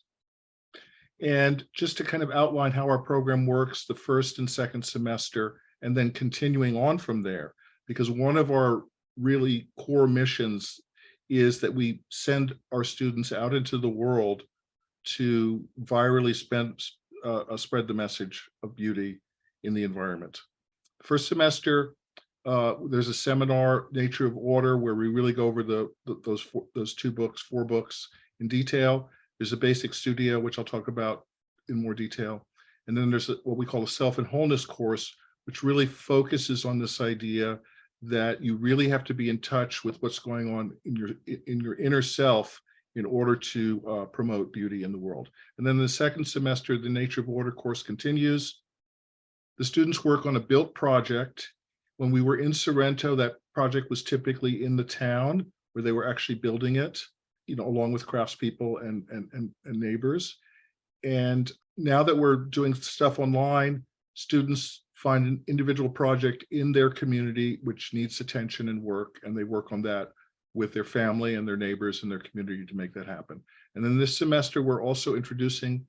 And just to kind of outline how our program works, the first and second semester, and then continuing on from there, because one of our really core missions is that we send our students out into the world to virally spread the message of beauty in the environment. First semester, there's a seminar, Nature of Order, where we really go over those 4 books in detail. There's a basic studio, which I'll talk about in more detail. And then there's what we call a self and wholeness course, which really focuses on this idea that you really have to be in touch with what's going on in your inner self in order to promote beauty in the world. And then the second semester, the Nature of Order course continues. The students work on a built project. When we were in Sorrento, that project was typically in the town where they were actually building it, along with craftspeople and neighbors. And now that we're doing stuff online, students find an individual project in their community which needs attention and work, and they work on that with their family and their neighbors and their community to make that happen. And then this semester, we're also introducing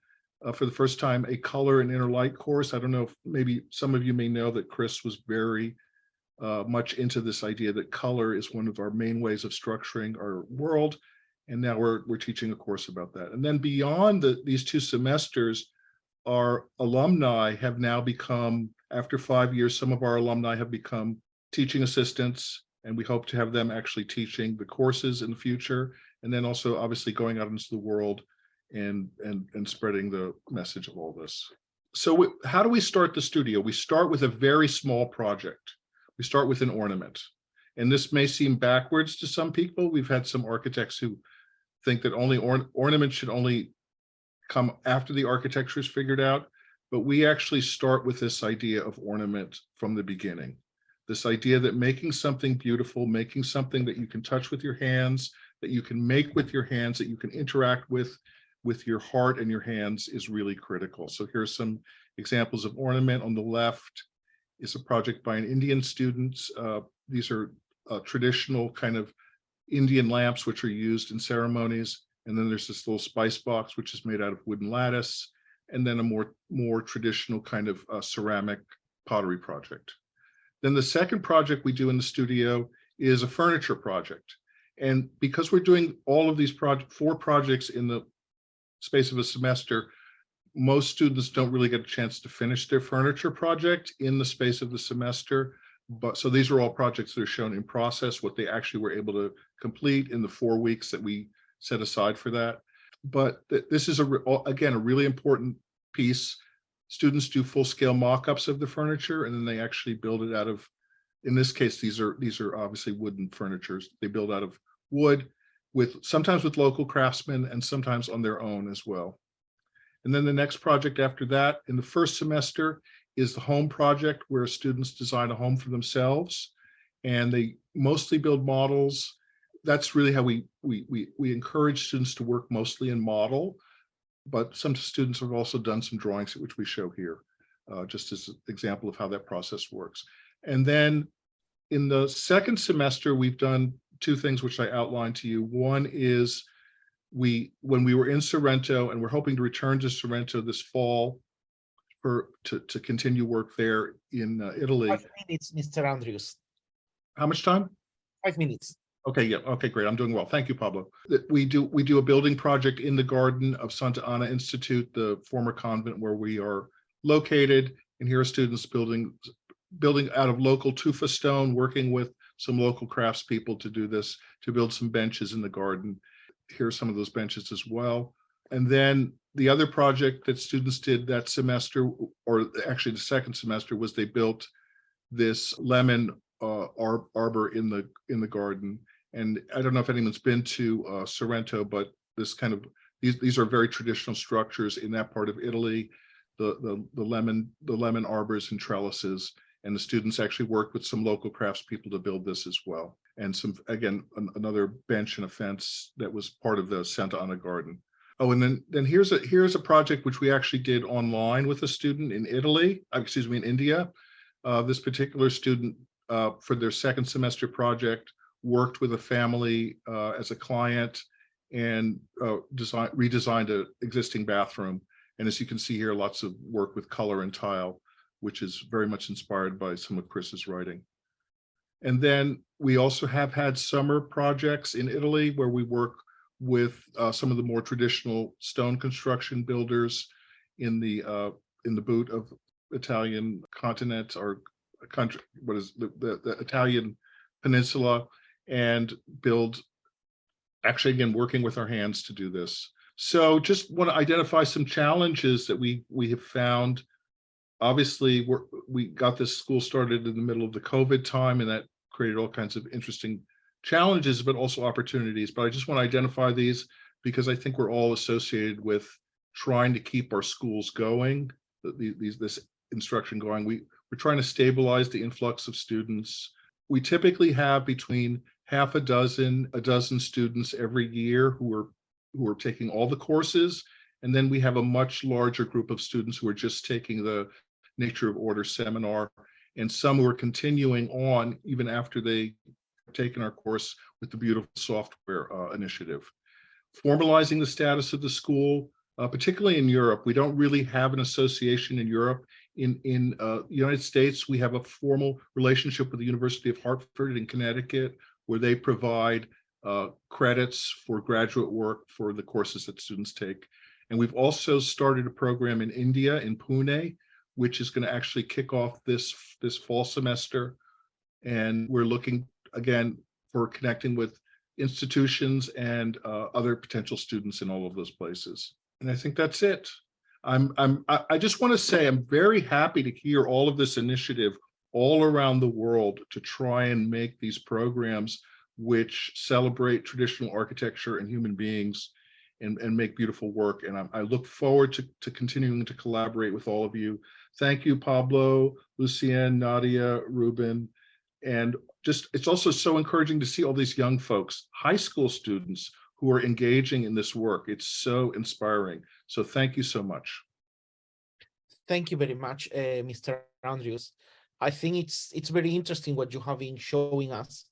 for the first time a color and inner light course. I don't know if maybe some of you may know that Chris was very much into this idea that color is one of our main ways of structuring our world. And now we're teaching a course about that. And then beyond these 2 semesters, our alumni have now become, after 5 years, some of our alumni have become teaching assistants, and we hope to have them actually teaching the courses in the future. And then also obviously going out into the world and spreading the message of all this. So how do we start the studio? We start with a very small project. We start with an ornament. And this may seem backwards to some people. We've had some architects who think that only ornaments should only come after the architecture is figured out. But we actually start with this idea of ornament from the beginning. This idea that making something beautiful, making something that you can touch with your hands, that you can make with your hands, that you can interact with your heart and your hands is really critical. So here's some examples of ornament. On the left is a project by an Indian student. These are traditional kind of Indian lamps, which are used in ceremonies. And then there's this little spice box, which is made out of wooden lattice. And then a more traditional kind of ceramic pottery project. Then the second project we do in the studio is a furniture project. And because we're doing all of these 4 projects in the space of a semester, most students don't really get a chance to finish their furniture project in the space of the semester. But so these are all projects that are shown in process, what they actually were able to complete in the 4 weeks that we set aside for that. But this is again a really important piece. Students do full-scale mock-ups of the furniture, and then they actually build it out of, in this case, these are obviously wooden furnitures. They build out of wood, sometimes with local craftsmen and sometimes on their own as well. And then the next project after that in the first semester is the home project, where students design a home for themselves, and they mostly build models. That's really how we encourage students to work mostly in model, but some students have also done some drawings, which we show here, just as an example of how that process works. And then in the second semester, we've done two things which I outlined to you. One is when we were in Sorrento, and we're hoping to return to Sorrento this fall to continue work there in Italy. 5 minutes, Mr. Andrews. How much time? 5 minutes. Okay, yeah, okay, great. I'm doing well. Thank you, Pablo. We do a building project in the garden of Santa Ana Institute, the former convent where we are located. And here are students building out of local tufa stone, working with some local craftspeople to do this, to build some benches in the garden. Here are some of those benches as well. And then the other project that students did that semester, or actually the second semester, was they built this lemon arbor in the garden. And I don't know if anyone's been to Sorrento, but this kind of these are very traditional structures in that part of Italy. The lemon arbors and trellises, and the students actually worked with some local craftspeople to build this as well. And some, again, another bench and a fence that was part of the Santa Ana garden. Oh, and then here's a project which we actually did online with a student in Italy, excuse me, in India. This particular student, for their second semester project, worked with a family as a client and redesigned an existing bathroom. And as you can see here, lots of work with color and tile, which is very much inspired by some of Chris's writing. And then we also have had summer projects in Italy where we work with some of the more traditional stone construction builders in the boot of Italian continent, or country, what is the Italian peninsula, and build, actually again, working with our hands to do this. So just want to identify some challenges that we have found. Obviously, we got this school started in the middle of the COVID time, and that created all kinds of interesting challenges, but also opportunities. But I just want to identify these because I think we're all associated with trying to keep our schools going, this instruction going. We're trying to stabilize the influx of students. We typically have between half a dozen students every year who are taking all the courses. And then we have a much larger group of students who are just taking the Nature of Order seminar, and some who are continuing on even after they have taken our course with the Beautiful Software initiative. Formalizing the status of the school, particularly in Europe. We don't really have an association in Europe. In the United States, we have a formal relationship with the University of Hartford in Connecticut, where they provide credits for graduate work for the courses that students take. And we've also started a program in India, in Pune, which is going to actually kick off this fall semester. And we're looking, again, for connecting with institutions and other potential students in all of those places. And I think that's it. I just want to say I'm very happy to hear all of this initiative all around the world to try and make these programs which celebrate traditional architecture and human beings and make beautiful work. And I look forward to continuing to collaborate with all of you. Thank you, Pablo, Lucien, Nadia, Ruben. And just, it's also so encouraging to see all these young folks, high school students, who are engaging in this work. It's so inspiring. So thank you so much. Thank you very much, Mr. Andrews. I think it's very interesting what you have been showing us,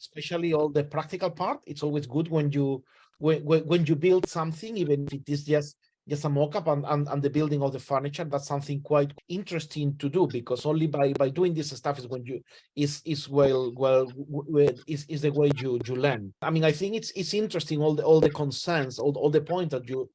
especially all the practical part. It's always good when you build something, even if it is just a mock-up and the building of the furniture. That's something quite interesting to do, because only by doing this stuff is when you is the way you learn. I mean, I think it's interesting, all the concerns, all the points that you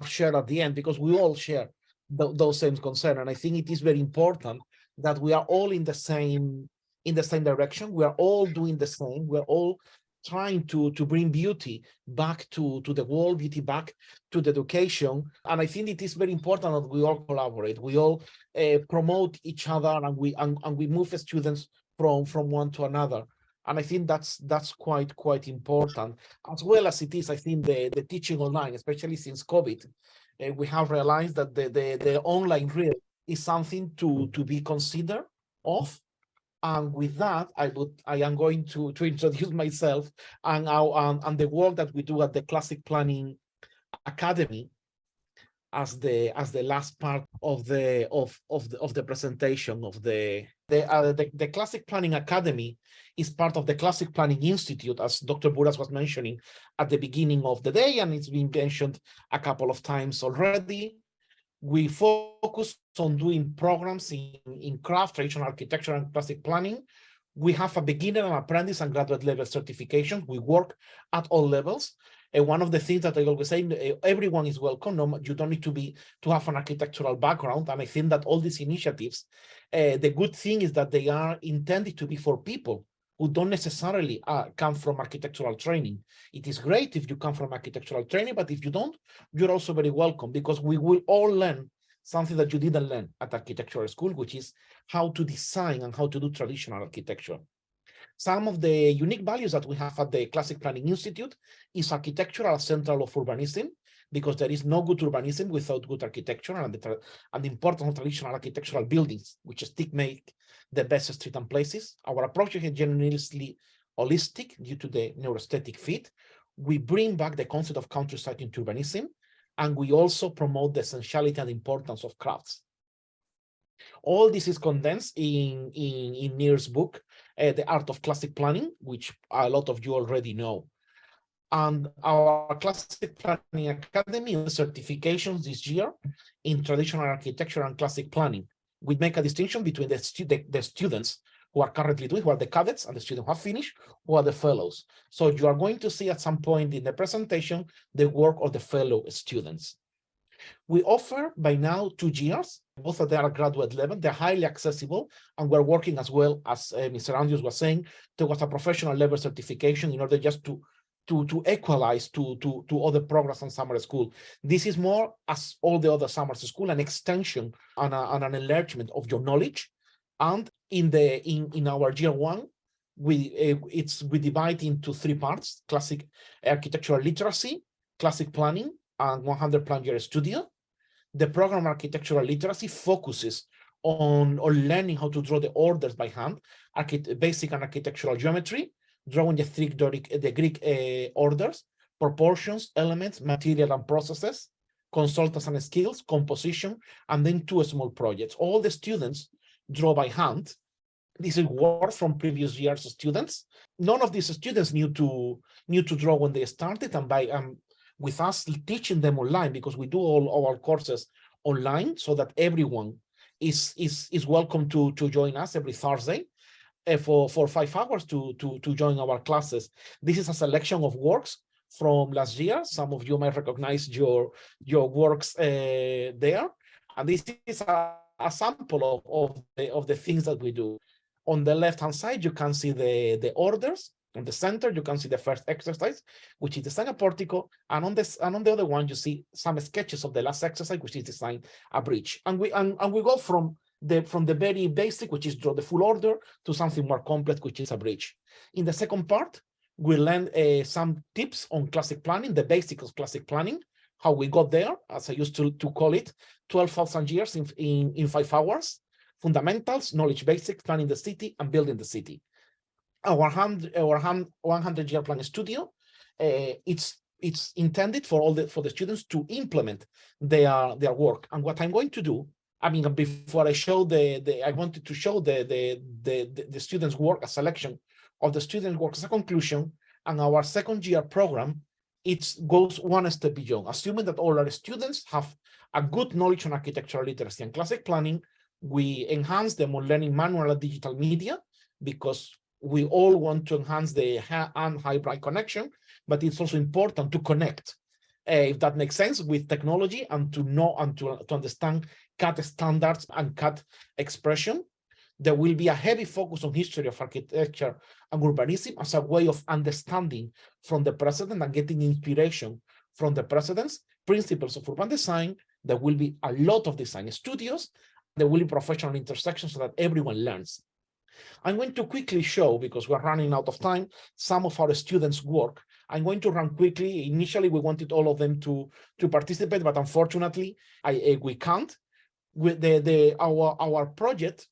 shared at the end, because we all share those same concerns. And I think it is very important that we are all in the same direction. We are all doing the same. We're all trying to bring beauty back to the world, beauty back to the education. And I think it is very important that we all collaborate. We all promote each other, and we move the students from one to another. And I think that's quite important, as well as it is, I think, the teaching online, especially since COVID. We have realized that the online real is something to be considered of. And with that, I am going to introduce myself and the work that we do at the Classic Planning Academy as the last part of the presentation of the Classic Planning Academy is part of the Classic Planning Institute, as Dr. Buras was mentioning at the beginning of the day, and it's been mentioned a couple of times already. We focus on doing programs in craft, traditional architecture, and classic planning. We have a beginner and apprentice and graduate level certification. We work at all levels. And one of the things that I always say, everyone is welcome. No, you don't need to have an architectural background. And I think that all these initiatives, the good thing is that they are intended to be for people who don't necessarily come from architectural training. It is great if you come from architectural training, but if you don't, you're also very welcome, because we will all learn something that you didn't learn at architectural school, which is how to design and how to do traditional architecture. Some of the unique values that we have at the Classic Planning Institute is architecture as central of urbanism, because there is no good urbanism without good architecture, and the importance of traditional architectural buildings, which still make the best streets and places. Our approach is generally holistic due to the neuroaesthetic fit. We bring back the concept of countryside into urbanism, and we also promote the essentiality and importance of crafts. All this is condensed in Nir's book, The Art of Classic Planning, which a lot of you already know. And our Classic Planning Academy certifications this year in traditional architecture and classic planning. We make a distinction between the students who are currently doing, who are the cadets, and the students who have finished, who are the fellows. So you are going to see at some point in the presentation the work of the fellow students. We offer by now 2 years, both of them are graduate level, they're highly accessible, and we're working as well, as Mr. Andrews was saying, towards a professional level certification in order just to equalize to other programs on summer school. This is more, as all the other summer school, an extension and an enlargement of your knowledge. And in our year 1, we divide into 3 parts: classic architectural literacy, classic planning, and 100 plan year studio. The program architectural literacy focuses on learning how to draw the orders by hand, basic and architectural geometry, drawing the Greek orders, proportions, elements, material and processes, consultants and skills, composition, and then 2 small projects. All the students draw by hand. This is work from previous years' students. None of these students knew to draw when they started, and with us teaching them online, because we do all our courses online, so that everyone is welcome to join us every Thursday for 5 hours to join our classes. This is a selection of works from last year. Some of you might recognize your works there, and this is a sample of the things that we do. On the left-hand side, you can see the orders. On the center, you can see the first exercise, which is design a portico, and on the other one, you see some sketches of the last exercise, which is design a bridge. And we go from the very basic, which is draw the full order, to something more complex, which is a bridge. In the second part, we learn some tips on classic planning, the basics of classic planning, how we got there, as I used to call it, 12,000 years in 5 hours, fundamentals, knowledge basics, planning the city and building the city. Our 100-year plan studio, it's intended for the students to implement their work. And what I'm going to do, I mean, before I show I wanted to show the students' work, a selection of the students' work as a conclusion. And our 2nd-year program, it goes 1 step beyond. Assuming that all our students have a good knowledge on architectural literacy and classic planning, we enhance them on learning manual and digital media, because we all want to enhance the high-bright connection, but it's also important to connect, if that makes sense, with technology, and to know and to understand CAD standards and CAD expression. There will be a heavy focus on history of architecture and urbanism as a way of understanding from the precedent and getting inspiration from the precedents, principles of urban design. There will be a lot of design studios. There will be professional intersections so that everyone learns. I'm going to quickly show, because we're running out of time, some of our students' work. I'm going to run quickly. Initially, we wanted all of them to participate, but unfortunately, we can't. With our project,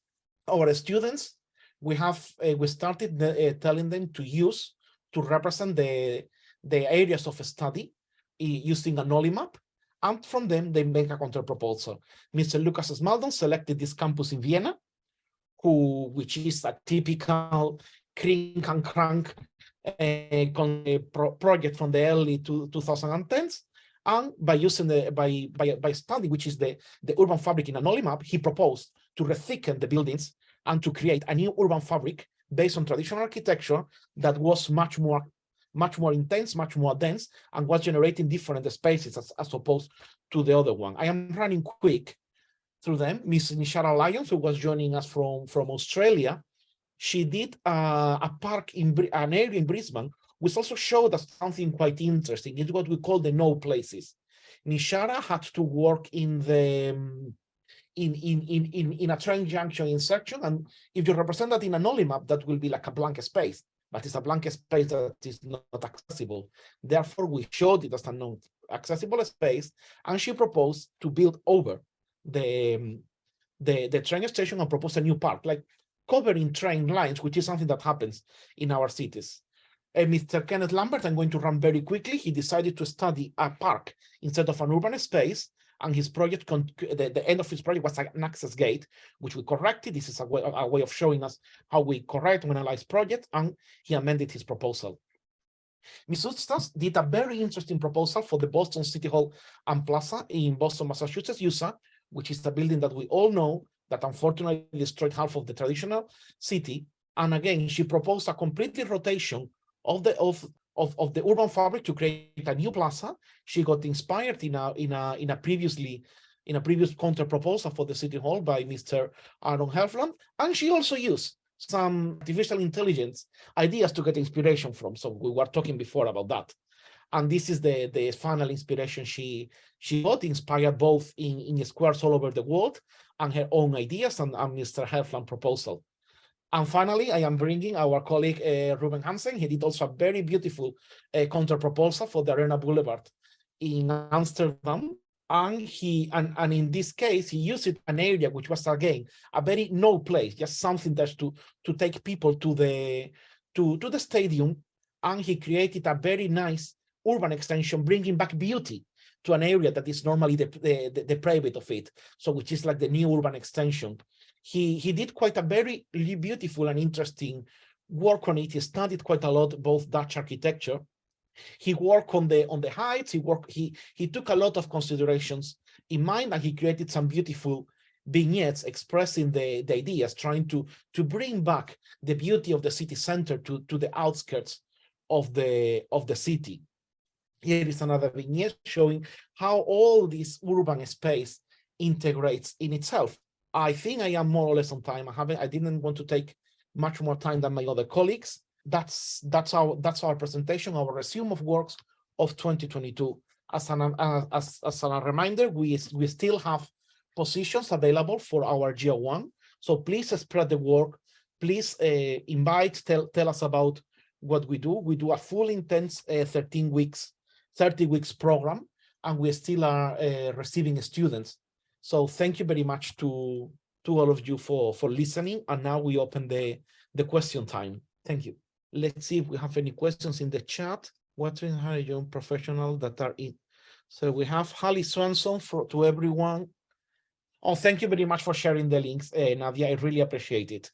our students we started telling them to represent the areas of study using a Nolly map, and from them they make a counter proposal. Mr. Lucas Smaldon selected this campus in Vienna, which is a typical crink and crank project from the early 2010s. And by using by study, which is the urban fabric in a Nolly map, he proposed to rethicken the buildings and to create a new urban fabric based on traditional architecture that was much more intense, much more dense, and was generating different spaces as opposed to the other one. I am running quick through them. Miss Nishara Lyons, who was joining us from Australia, she did a park an area in Brisbane, which also showed us something quite interesting. It's what we call the no places. Nishara had to work in a train junction in section, and if you represent that in a Nolly map, that will be like a blank space, but it's a blank space that is not accessible. Therefore, we showed it as a non-accessible space, and she proposed to build over the train station and propose a new park, like covering train lines, which is something that happens in our cities. Mr. Kenneth Lambert, I'm going to run very quickly. He decided to study a park instead of an urban space, and his project, the end of his project was an access gate, which we corrected. This is a way of showing us how we correct and analyze projects, and he amended his proposal. Ms. Ustas did a very interesting proposal for the Boston City Hall and Plaza in Boston, Massachusetts, USA, which is a building that we all know that unfortunately destroyed half of the traditional city. And again, she proposed a completely rotation of the urban fabric to create a new plaza. She got inspired in a previous counter proposal for the City Hall by Mr. Aaron Helfland, and she also used some artificial intelligence ideas to get inspiration from. So we were talking before about that. And this is the final inspiration she got, inspired both in squares all over the world and her own ideas and Mr. Helfland's proposal. And finally, I am bringing our colleague Ruben Hanssen. He did also a very beautiful counter proposal for the Arena Boulevard in Amsterdam. And in this case, he used an area which was again a very no place, just something that's to take people to the stadium. And he created a very nice urban extension, bringing back beauty to an area that is normally deprived of it. So which is like the new urban extension. He did quite a very beautiful and interesting work on it. He studied quite a lot, both Dutch architecture. He worked on the heights. He took a lot of considerations in mind, and he created some beautiful vignettes expressing the ideas, trying to bring back the beauty of the city center to the outskirts of the city. Here is another vignette showing how all this urban space integrates in itself. I think I am more or less on time. I didn't want to take much more time than my other colleagues. That's our presentation, our resume of works of 2022. As a reminder, we still have positions available for our GO1. So please spread the work. Please tell us about what we do. We do a full intense 30 weeks program, and we still are receiving students. So thank you very much to all of you for listening. And now we open the question time. Thank you. Let's see if we have any questions in the chat. What are young professionals that are in? So we have Hallie Swanson to everyone. Oh, thank you very much for sharing the links, Nadia. I really appreciate it.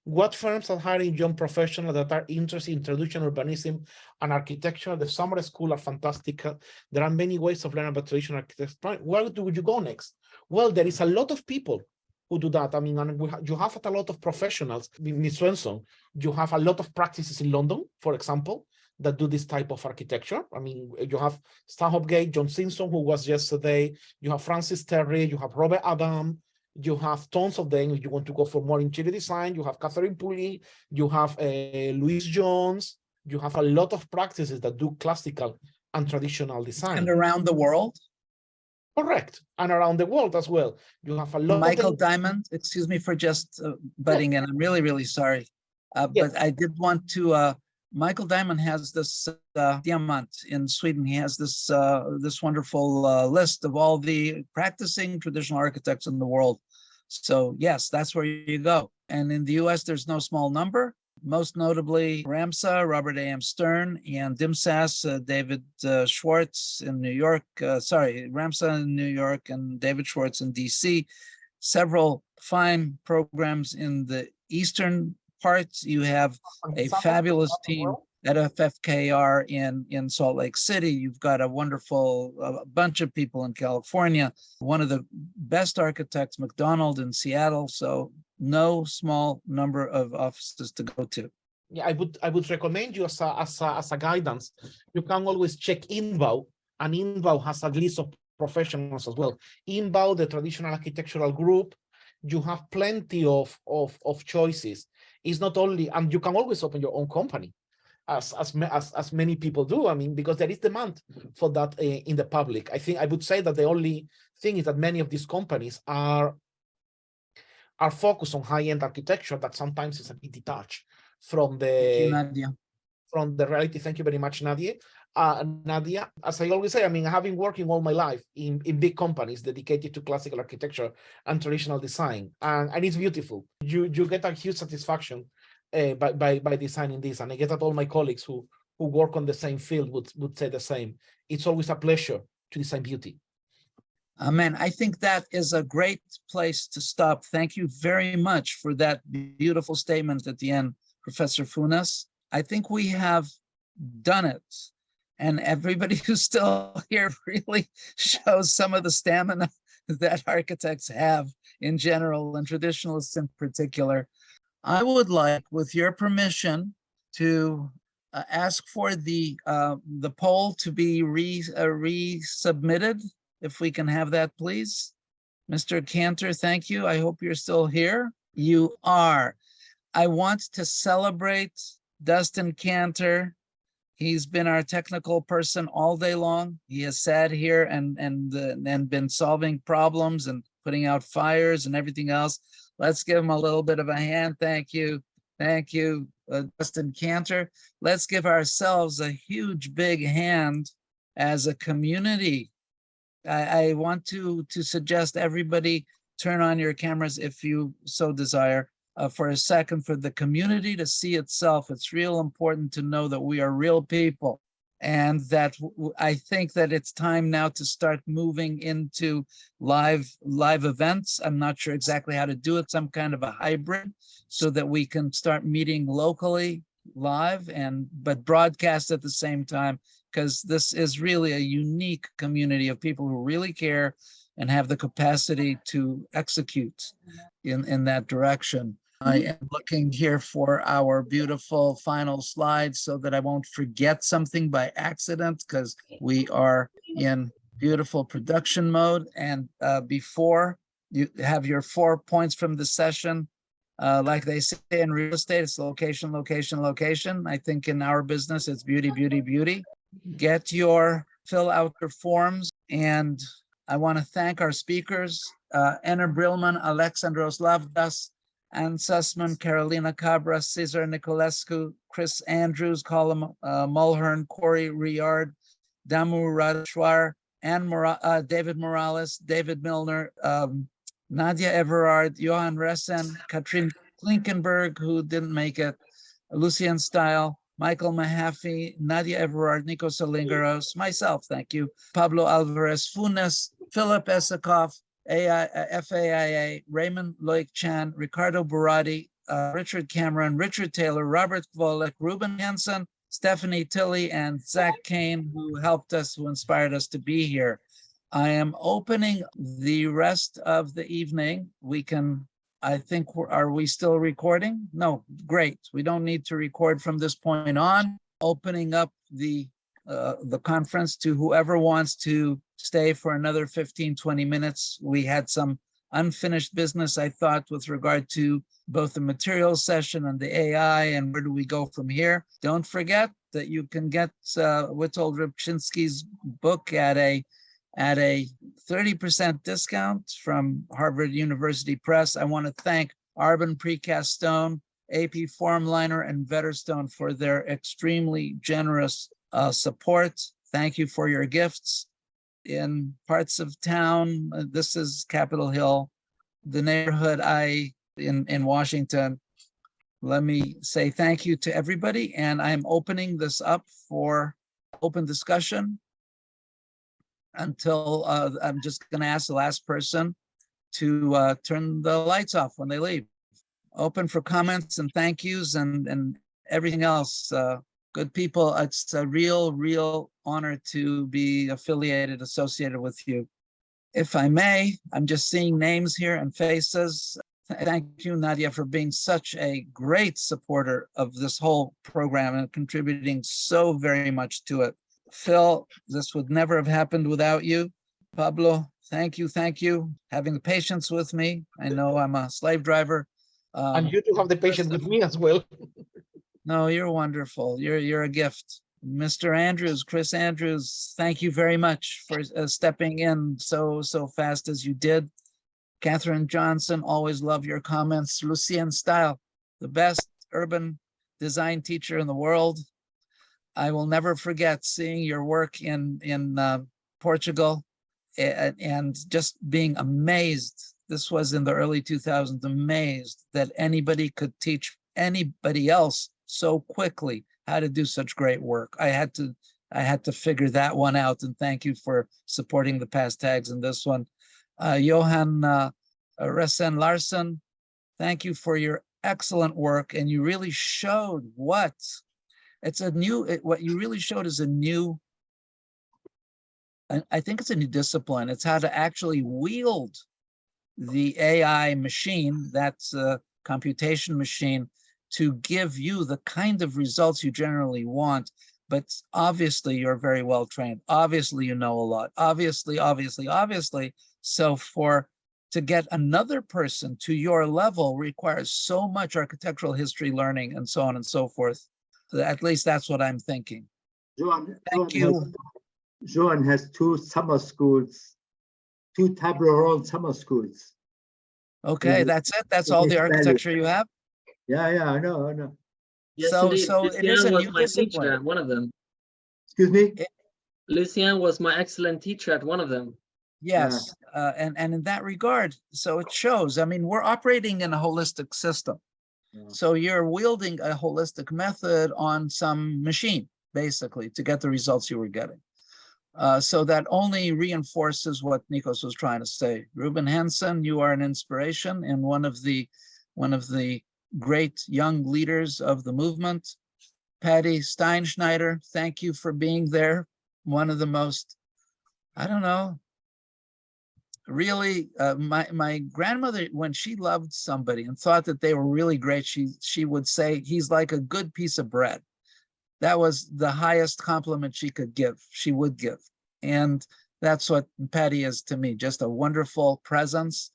What firms are hiring young professionals that are interested in traditional urbanism and architecture? The summer school are fantastic. There are many ways of learning about traditional architecture. Where would you go next? Well, there is a lot of people who do that. I mean, and you have a lot of professionals. Ms. Swenson, you have a lot of practices in London, for example, that do this type of architecture. I mean, you have Stanhope Gate, John Simpson, who was yesterday. You have Francis Terry, you have Robert Adam. You have tons of them. If you want to go for more interior design, you have Catherine Pulley, you have Louise Jones. You have a lot of practices that do classical and traditional design. And around the world? Correct. And around the world as well. You have a lot Michael of Diamond, excuse me for just butting in. I'm really, really sorry. Yes. But I did want to, Michael Diamond has this Diamant in Sweden. He has this this wonderful list of all the practicing traditional architects in the world. So yes, that's where you go. And in the US, there's no small number. Most notably, Ramsa, Robert A.M. Stern, and DIMSAS, David Schwartz in New York. Ramsa in New York and David Schwartz in DC. Several fine programs in the eastern parts. You have a fabulous team at FFKR in Salt Lake City. You've got a wonderful bunch of people in California. One of the best architects, McDonald in Seattle. So no small number of offices to go to. Yeah, I would recommend you as a guidance. You can always check INTBAU, and INTBAU has a list of professionals as well. INTBAU, the traditional architectural group, you have plenty of choices. It's not only, and you can always open your own company, as many people do. I mean, because there is demand for that in the public. I would say that the only thing is that many of these companies are focused on high-end architecture that sometimes is a bit detached from the reality. Thank you very much, Nadia. Nadia, as I always say, I mean, I have been working all my life in big companies dedicated to classical architecture and traditional design, and it's beautiful. You get a huge satisfaction by designing this, and I get that all my colleagues who work on the same field would say the same. It's always a pleasure to design beauty. Amen. I think that is a great place to stop. Thank you very much for that beautiful statement at the end, Professor Funes. I think we have done it. And everybody who's still here really shows some of the stamina that architects have in general and traditionalists in particular. I would like, with your permission, to ask for the poll to be resubmitted. If we can have that, please. Mr. Cantor, thank you. I hope you're still here. You are. I want to celebrate Dustin Cantor. He's been our technical person all day long. He has sat here and been solving problems and putting out fires and everything else. Let's give him a little bit of a hand. Thank you. Thank you, Dustin Cantor. Let's give ourselves a huge, big hand as a community. I want to suggest everybody turn on your cameras if you so desire for a second for the community to see itself. It's real important to know that we are real people, and that I think that it's time now to start moving into live events. I'm not sure exactly how to do it, some kind of a hybrid, so that we can start meeting locally live but broadcast at the same time, because this is really a unique community of people who really care and have the capacity to execute in that direction. I am looking here for our beautiful final slides so that I won't forget something by accident, because we are in beautiful production mode. And before you have your 4 points from the session, like they say in real estate, it's location, location, location. I think in our business, it's beauty, beauty, beauty. Fill out your forms. And I want to thank our speakers, Enner Brillman, Alexandros Lavdas, Ann Sussman, Carolina Cabra, Cesar Nicolescu, Chris Andrews, Colin Mulhern, Corey Riard, Damu Radshwar, David Morales, David Milner, Nadia Everard, Johan Ressen, Katrin Klinkenberg, who didn't make it, Lucian Style, Michael Mahaffey, Nadia Everard, Nico Salingaros, myself, thank you, Pablo Alvarez, Funes, Philip Esikoff, FAIA, Raymond Loic Chan, Ricardo Barati, Richard Cameron, Richard Taylor, Robert Volek, Ruben Hanssen, Stephanie Tilley, and Zach Kane, who helped us, who inspired us to be here. I am opening the rest of the evening. We can, I think, are we still recording? No, great. We don't need to record from this point on. Opening up the conference to whoever wants to stay for another 15, 20 minutes. We had some unfinished business, I thought, with regard to both the materials session and the AI, and where do we go from here? Don't forget that you can get Witold Rybczynski's book at a 30% discount from Harvard University Press. I want to thank Arbon Precast Stone, AP Formliner, and Vetterstone for their extremely generous support. Thank you for your gifts. In parts of town, this is Capitol Hill, the neighborhood I in Washington. Let me say thank you to everybody, and I'm opening this up for open discussion until I'm just going to ask the last person to turn the lights off when they leave. Open for comments and thank yous and everything else. Good people, it's a real honor to be associated with you. If I may, I'm just seeing names here and faces. Thank you, Nadia, for being such a great supporter of this whole program and contributing so very much to it. Phil, this would never have happened without you. Pablo, thank you. Having the patience with me. I know I'm a slave driver. And you do have the patience with me as well. No, you're wonderful. You're a gift. Mr. Andrews, Chris Andrews, thank you very much for stepping in so fast as you did. Catherine Johnson, always love your comments. Lucien Style, the best urban design teacher in the world. I will never forget seeing your work in Portugal and just being amazed. This was in the early 2000s, amazed that anybody could teach anybody else so quickly how to do such great work. I had to figure that one out, and thank you for supporting the past tags in this one. Johan Resen Larsen, thank you for your excellent work, and you really showed what you really showed is a new, I think it's a new discipline. It's how to actually wield the AI machine, that's a computation machine, to give you the kind of results you generally want. But obviously you're very well trained. Obviously you know a lot. Obviously. So to get another person to your level requires so much architectural history learning and so on and so forth. So at least that's what I'm thinking. Thank you. Joan has 2 summer schools, 2 Table Ronde summer schools. Okay, that's it. That's all the architecture you have? Yeah, I know. Yes, So indeed. it is a Lucien was new my teacher discipline. at one of them. Excuse me? Lucien was my excellent teacher at one of them. Yes, and in that regard, so it shows. I mean, we're operating in a holistic system. Yeah. So you're wielding a holistic method on some machine, basically, to get the results you were getting. So that only reinforces what Nikos was trying to say. Ruben Hanssen, you are an inspiration and one of the great young leaders of the movement. Patty Steinschneider, thank you for being there. One of the most, I don't know, really, my grandmother, when she loved somebody and thought that they were really great, she would say, he's like a good piece of bread. That was the highest compliment she would give. And that's what Patty is to me, just a wonderful presence.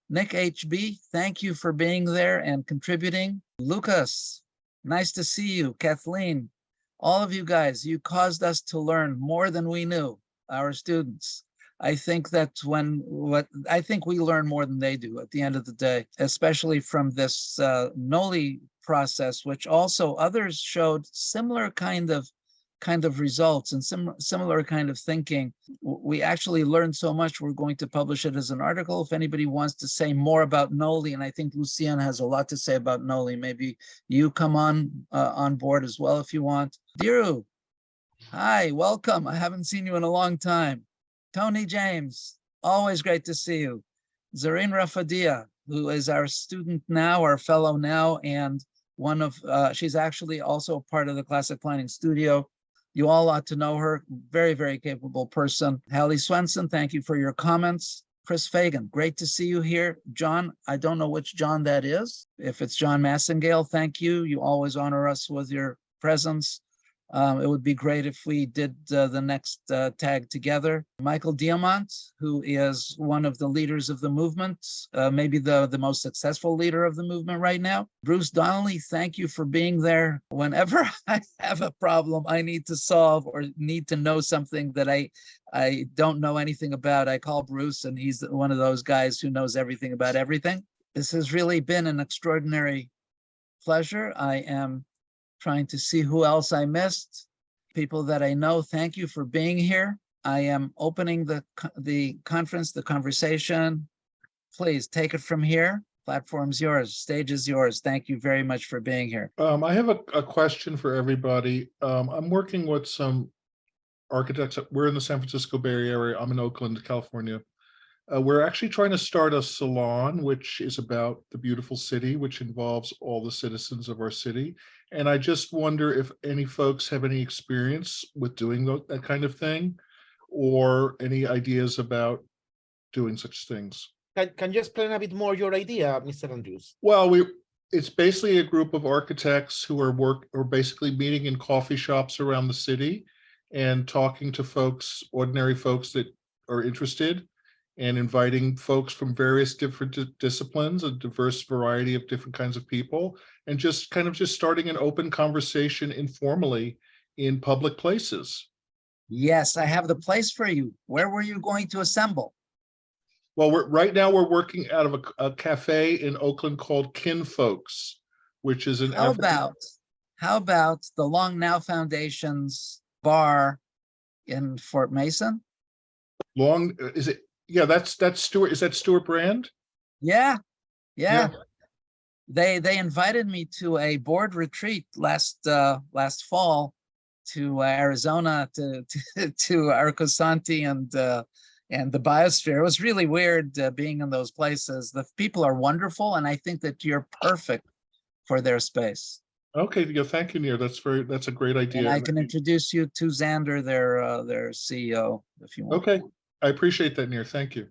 Nick HB, thank you for being there and contributing. Lucas, nice to see you. Kathleen, all of you guys, you caused us to learn more than we knew, our students. I think that's I think we learn more than they do at the end of the day, especially from this Noli process, which also others showed similar kind of results and similar kind of thinking. We actually learned so much, we're going to publish it as an article. If anybody wants to say more about Noli, and I think Lucien has a lot to say about Noli, maybe you come on board as well if you want. Diru, hi, welcome. I haven't seen you in a long time. Tony James, always great to see you. Zareen Rafadia, who is our student now, our fellow now, and she's actually also part of the Classic Planning Studio. You all ought to know her, very, very capable person. Hallie Swenson, thank you for your comments. Chris Fagan, great to see you here. John, I don't know which John that is. If it's John Massengale, thank you. You always honor us with your presence. It would be great if we did the next tag together. Michael Diamant, who is one of the leaders of the movement, maybe the most successful leader of the movement right now. Bruce Donnelly, thank you for being there. Whenever I have a problem I need to solve or need to know something that I don't know anything about, I call Bruce, and he's one of those guys who knows everything about everything. This has really been an extraordinary pleasure. I am trying to see who else I missed. People that I know, thank you for being here. I am opening the conference, the conversation. Please take it from here. Platform's yours. Stage is yours. Thank you very much for being here. I have a question for everybody. I'm working with some architects. We're in the San Francisco Bay Area. I'm in Oakland, California. We're actually trying to start a salon, which is about the beautiful city, which involves all the citizens of our city. And I just wonder if any folks have any experience with doing that kind of thing, or any ideas about doing such things. Can you explain a bit more your idea, Mr. Andrews? Well, it's basically a group of architects who are basically meeting in coffee shops around the city and talking to folks, ordinary folks that are interested, and inviting folks from various different disciplines, a diverse variety of different kinds of people, and just starting an open conversation informally in public places. Yes, I have the place for you. Where were you going to assemble? Well, right now we're working out of a cafe in Oakland called Kinfolks, which is an How about the Long Now Foundation's bar in Fort Mason? Is it? Yeah, that's Stuart. Is that Stuart Brand? Yeah. They invited me to a board retreat last fall to Arizona to Arcosanti and the biosphere. It was really weird being in those places. The people are wonderful, and I think that you're perfect for their space. Okay, yeah, thank you, Nir. That's a great idea. And I can introduce you to Xander, their CEO, if you want. Okay, I appreciate that, Nir. Thank you.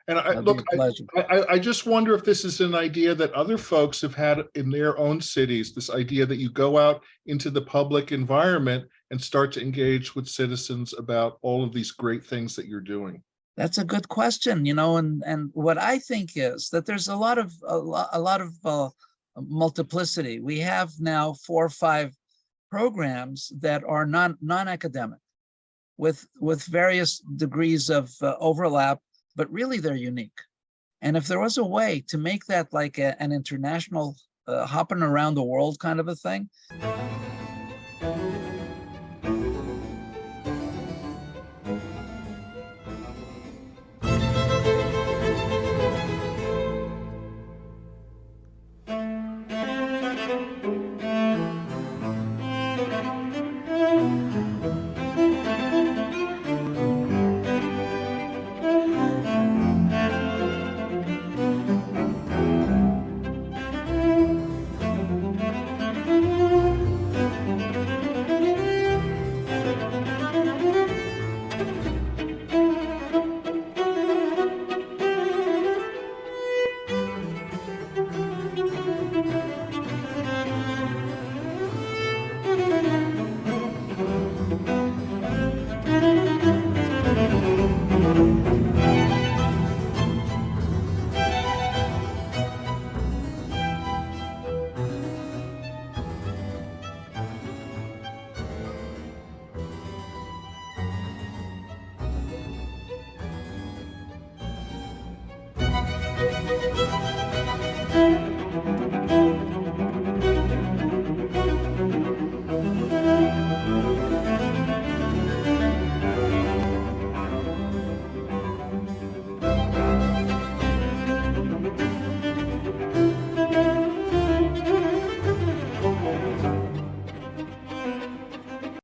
And I just wonder if this is an idea that other folks have had in their own cities, this idea that you go out into the public environment and start to engage with citizens about all of these great things that you're doing. That's a good question, and what I think is that there's a lot of multiplicity. We have now 4 or 5 programs that are non-academic with various degrees of overlap, but really they're unique. And if there was a way to make that like an international hopping around the world kind of a thing,